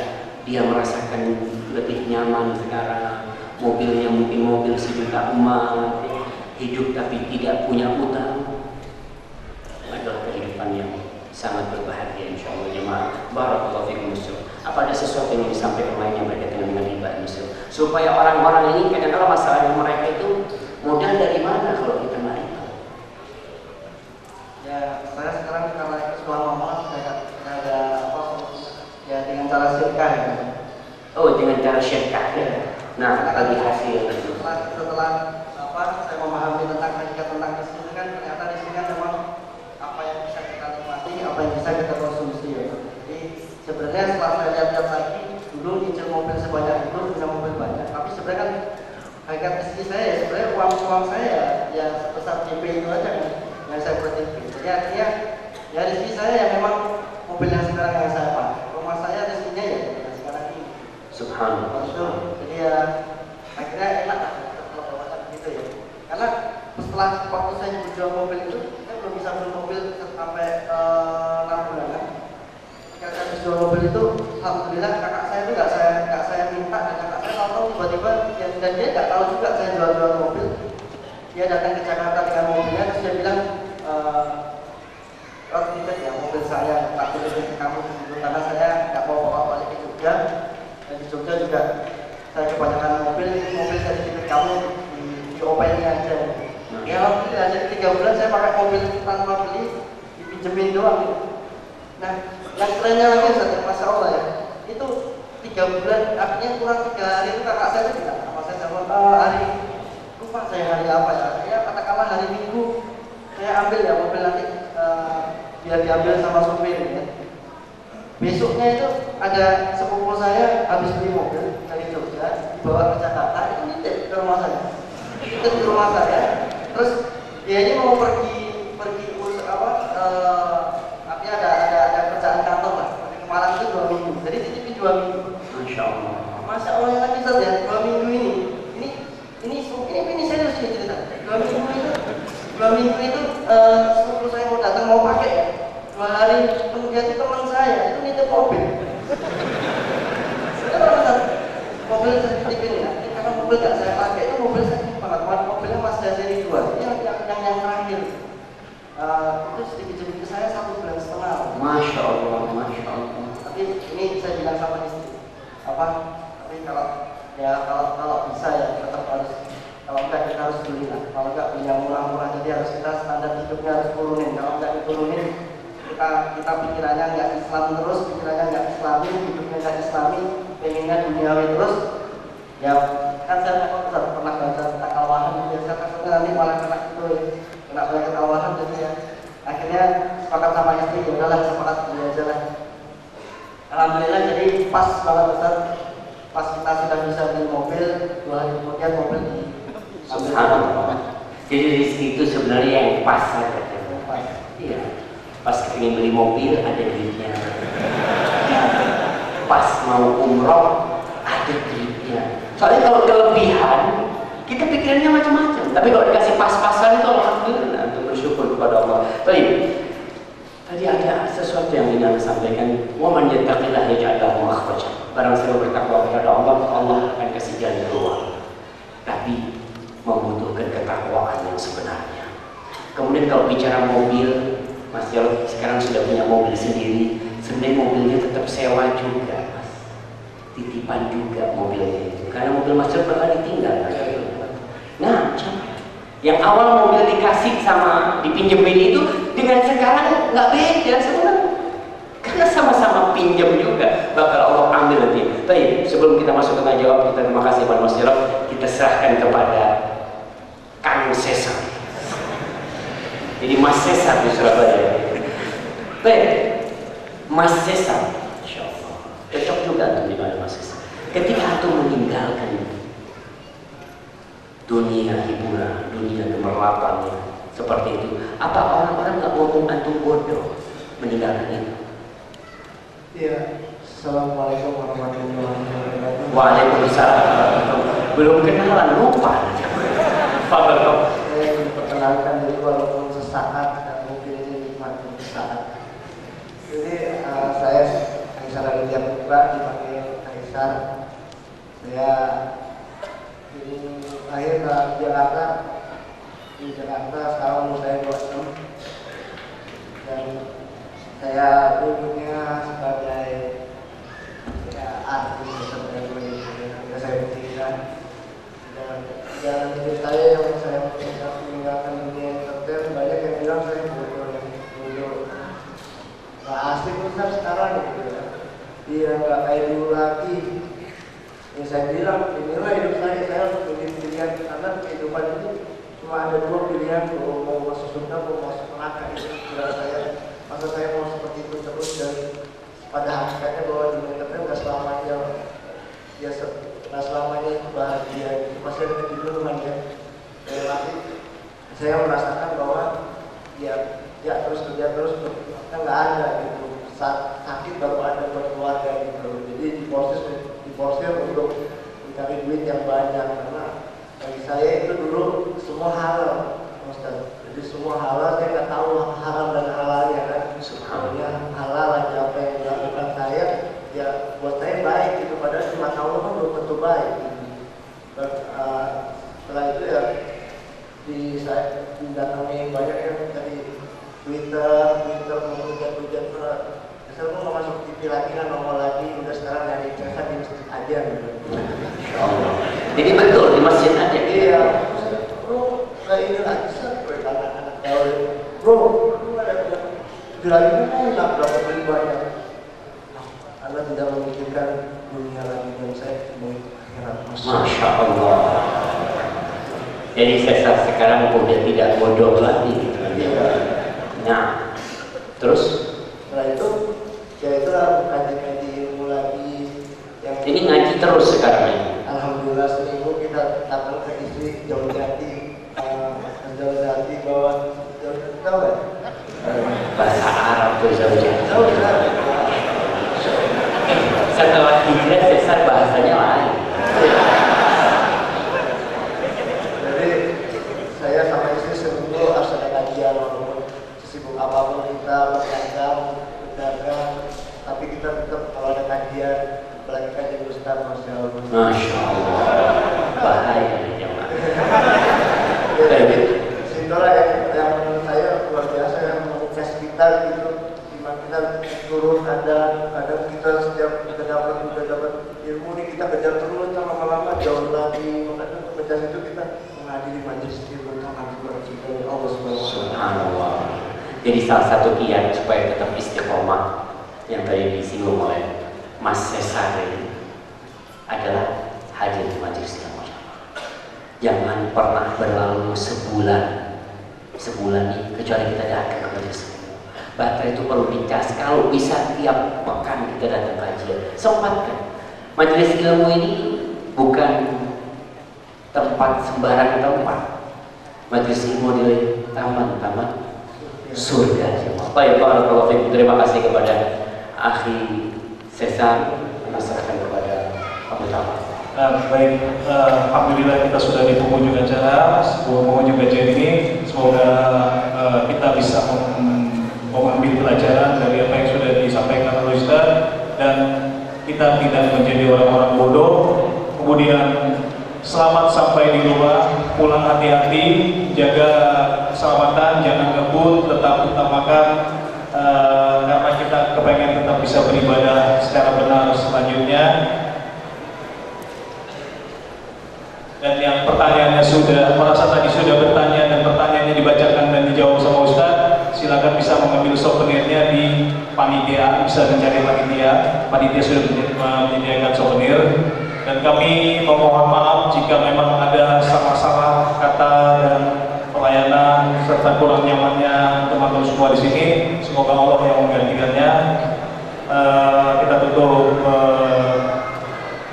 C: dia merasakan lebih nyaman sekarang, mobilnya mungkin mobil sejuta umat, hidup tapi tidak punya utang. Adalah kehidupan yang sangat berbahagia insyaallah jemaah. Barakallahu fikum. Apa ada sesuatu yang disampaikan lainnya berkaitan dengan ibadah Muslim supaya orang-orang ini kadang-kadang masalahnya mereka itu modal dari mana kalau kita nggak tahu?
E: Ya, saya sekarang karena setelah ngomong sudah ada apa ya dengan cara syirkah ya.
C: Oh, dengan cara syirkah ya. Nah, bagi hasil
E: setelah apa saya memahami tentang hakikat tentang di sini kan ternyata di sini kan memang apa yang bisa kita nikmati, apa yang bisa harga istri saya ya sebenarnya uang saya ya sebesar DP itu aja kan yang saya buat DP. Jadi artinya ya rezeki saya ya memang mobil yang sekarang yang saya pakai. Rumah saya rezekinya ya yang sekarang ini.
C: Subhanallah.
E: Betul. Jadi ya akhirnya enak lah kalau bawakan gitu ya. Karena setelah waktu saya jual mobil itu, saya belum bisa beli mobil sampai 6 bulan kan. Ketika saya jual mobil itu, alhamdulillah kakak saya itu nggak saya minta, dan kakak saya tahu tiba-tiba dan dia nggak tahu juga saya jual mobil. Dia datang ke Jakarta dengan mobilnya, terus dia bilang, "Oh tidak ya, mobil saya tak boleh ke kamu dulu karena saya nggak mau bawa balik ke Jogja, dan di Jogja juga saya kebanyakan mobil saya titip kamu di OP-nya aja." Ya alhamdulillah, jadi 3 bulan saya pakai mobil tanpa beli, dipinjemin doang. Nah, yang kerennya lagi Ustaz, Masya Allah ya, itu 3 bulan, artinya kurang 3 hari itu kakak saya itu bilang sama saya, hari lupa saya hari apa ya, katakanlah hari Minggu saya ambil ya mobil nanti biar diambil sama supir ya. Besoknya itu ada sepupu saya habis beli mobil dari Jogja dibawa ke Jakarta, itu nitip ke rumah saya, nitip ke rumah saya. Terus dia ini mau pergi urus artinya ada kerjaan kantor lah, pergi ke Malang itu 2 minggu, jadi titipin 2 minggu. Masya Allah ya lagi Ustaz ya, 2 minggu ini serius ini cerita. 2 minggu itu sepupu saya mau datang mau pakai ya. 2 hari kemudian itu teman saya itu nitip mobil. Mobil saya titipin ya, karena mobil gak saya pakai itu mobil saya banget, mobilnya Mazda seri 2, yang terakhir. Itu sedikit ke saya 1,5 bulan.
C: Masya Allah, Masya Allah.
E: Tapi ini saya bilang sama istri, tapi kalau bisa ya tetap harus, kalau enggak kita harus beli lah, kalau enggak beli yang murah-murah, jadi harus kita standar hidupnya harus turunin. Kalau enggak diturunin, kita pikirannya enggak Islam terus, pikirannya enggak Islami, hidupnya enggak Islami, pengennya duniawi terus. Ya kan saya pernah baca tentang kawahan, biasa takutnya nanti malah kena banyak kawahan, jadi ya akhirnya sepakat sama istri, ya udahlah sepakat beli aja lah. Alhamdulillah, jadi pas banget Ustaz, pas kita sudah bisa beli mobil, 2 hari kemudian mobil di
C: Subhanallah. Jadi rezeki itu sebenarnya yang pas saja. Iya. Pas ingin beli mobil ada duitnya. Pas mau umroh ada duitnya. Soalnya kalau kelebihan kita pikirannya macam-macam. Tapi kalau dikasih pas-pasan itu alhamdulillah, untuk bersyukur kepada Allah. Baik. Tadi ada sesuatu yang ingin saya sampaikan. Wa man yattaqillaha yaj'al lahu makhraja. Barang siapa bertakwa kepada Allah, Allah akan kasih jalan keluar. Tapi membutuhkan ketakwaan yang sebenarnya. Kemudian kalau bicara mobil, Mas Jarod sekarang sudah punya mobil sendiri. Sebenarnya mobilnya tetap sewa juga, Mas. Titipan juga mobilnya itu. Karena mobil Mas Jarod bakal ditinggal. Nah, yang awal mobil dikasih sama dipinjemin itu dengan sekarang nggak beda sebenarnya. Karena sama-sama pinjam juga, bakal Allah ambil nanti. Baik, sebelum kita masuk ke tanya jawab, kita terima kasih kepada Mas Jarod. Kita serahkan kepada Kang Sesar. Jadi Mas Sesar di Surabaya. Baik, Mas Sesar, Insya Allah cocok juga untuk dimana Mas Sesar. Ketika antum meninggalkan dunia hiburan, dunia gemerlapan seperti itu, apa orang-orang nggak ngomong antum bodoh meninggalkan itu?
E: Iya. Assalamualaikum warahmatullahi wabarakatuh.
C: Waalaikumsalam. Belum kenalan, lupa. Fadal.
E: Saya ingin perkenalkan diri walaupun sesaat dan mungkin ini nikmat sesaat. Jadi saya Kaisar Aditya Putra, dipanggil Kaisar. Saya ini lahir di Jakarta. Di Jakarta sekarang umur saya 26. Dan saya dulunya sebagai artis sebagai yang saya buktikan. Dan hidup saya yang saya meninggalkan dunia entertain, banyak yang bilang saya bodoh. Nggak asik Ustaz sekarang gitu ya. Dia nggak kayak dulu lagi. Yang saya bilang, inilah hidup saya harus pilih pilihan, karena kehidupan itu cuma ada 2 pilihan, mau masuk surga, mau masuk neraka. Itu pikiran saya. Masa saya mau seperti itu terus, dan pada hakikatnya bahwa dunia entertain nggak selamanya itu bahagia. Masih ada nggak ada gitu. Saat sakit baru ada buat keluarga gitu. Jadi diporsir untuk mencari duit yang banyak, karena bagi saya itu dulu semua halal, Ustaz. Jadi semua halal, saya nggak tahu haram dan halalnya kan. Subhanallah, halal aja apa yang dilakukan saya, ya buat saya baik gitu. Padahal cuma tahu kan belum tentu baik. Dan, setelah itu ya saya didatangi banyak yang dari Twitter menghujat-hujat. Saya mau masuk TV lagi, kan nongol lagi, udah sekarang dari Cesa di masjid aja gitu.
C: Jadi betul di masjid aja.
E: Iya, bro, kayak ini lagi sih, anak-anak gaul. Bro, lu ada lagi nggak dapat duit banyak. Anda tidak memikirkan dunia lagi dan saya mau akhirat.
C: Masya Allah. Jadi saya sekarang udah tidak bodoh lagi.
E: Iya.
C: Nah, terus
E: Setelah itu, ya itulah kaji-kaji ilmu lagi. Yang
C: ini ngaji terus sekarang ini.
E: Alhamdulillah seminggu kita datang ke istri Jauh Jati, bawa tahu nggak?
C: Bahasa Arab tuh saja.
E: Tahu kan?
C: Setelah hijrah Cesar bahasanya lain.
E: Jadi saya sama istri seminggu harus ada kajian, walaupun sesibuk apapun kita berdagang, tapi kita tetap kalau ada kajian, apalagi kajian Ustaz, Masya Allah.
C: Masya Allah. Bahaya nih jemaah.
E: Jadi situlah yang menurut saya luar biasa, yang mengukes kita gitu. Dimana kita turun, kadang kita setiap kita dapat ilmu nih, kita kejar terus, lama-lama jauh lagi. Makanya untuk kejar itu kita menghadiri majelis ilmu tentang Allah
C: Subhanallah. Jadi salah satu kiat supaya tetap istiqomah yang tadi disinggung oleh Mas Cesar ini adalah hadir di majelis ilmu. Jangan pernah berlalu sebulan nih kecuali kita datang ke majelis ilmu. Baterai itu perlu dicas. Kalau bisa tiap pekan kita datang kajian, sempatkan. Majelis ilmu ini bukan tempat sembarang tempat. Majelis ilmu adalah taman surga. Baik, barakallahu fiikum. Terima kasih kepada Akhi Cesar, menyerahkan kepada Abu Tama.
B: Baik, alhamdulillah kita sudah di penghujung acara. Penghujung kajian ini, semoga kita bisa mengambil pelajaran dari apa yang sudah disampaikan oleh Ustaz, dan kita tidak menjadi orang-orang bodoh. Kemudian selamat sampai di rumah, pulang hati-hati, jaga keselamatan, jangan ngebut, tetap utamakan, karena kita kepengen tetap bisa beribadah secara benar selanjutnya. Dan yang pertanyaannya sudah merasa tadi sudah bertanya dan pertanyaannya dibacakan dan dijawab sama Ustaz, silakan bisa mengambil souvenirnya di panitia, bisa mencari panitia sudah menyediakan souvenir. Dan kami memohon maaf jika memang ada salah-salah kata dan pelayanan serta kurang nyamannya teman-teman semua di sini. Semoga Allah yang menggantikannya. Kita tutup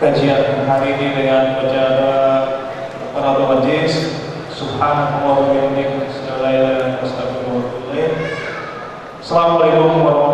B: kajian hari ini dengan baca Qiraatul Majlis. Subhanallah wa bihamdihi, Assalamualaikum warahmatullahi wabarakatuh.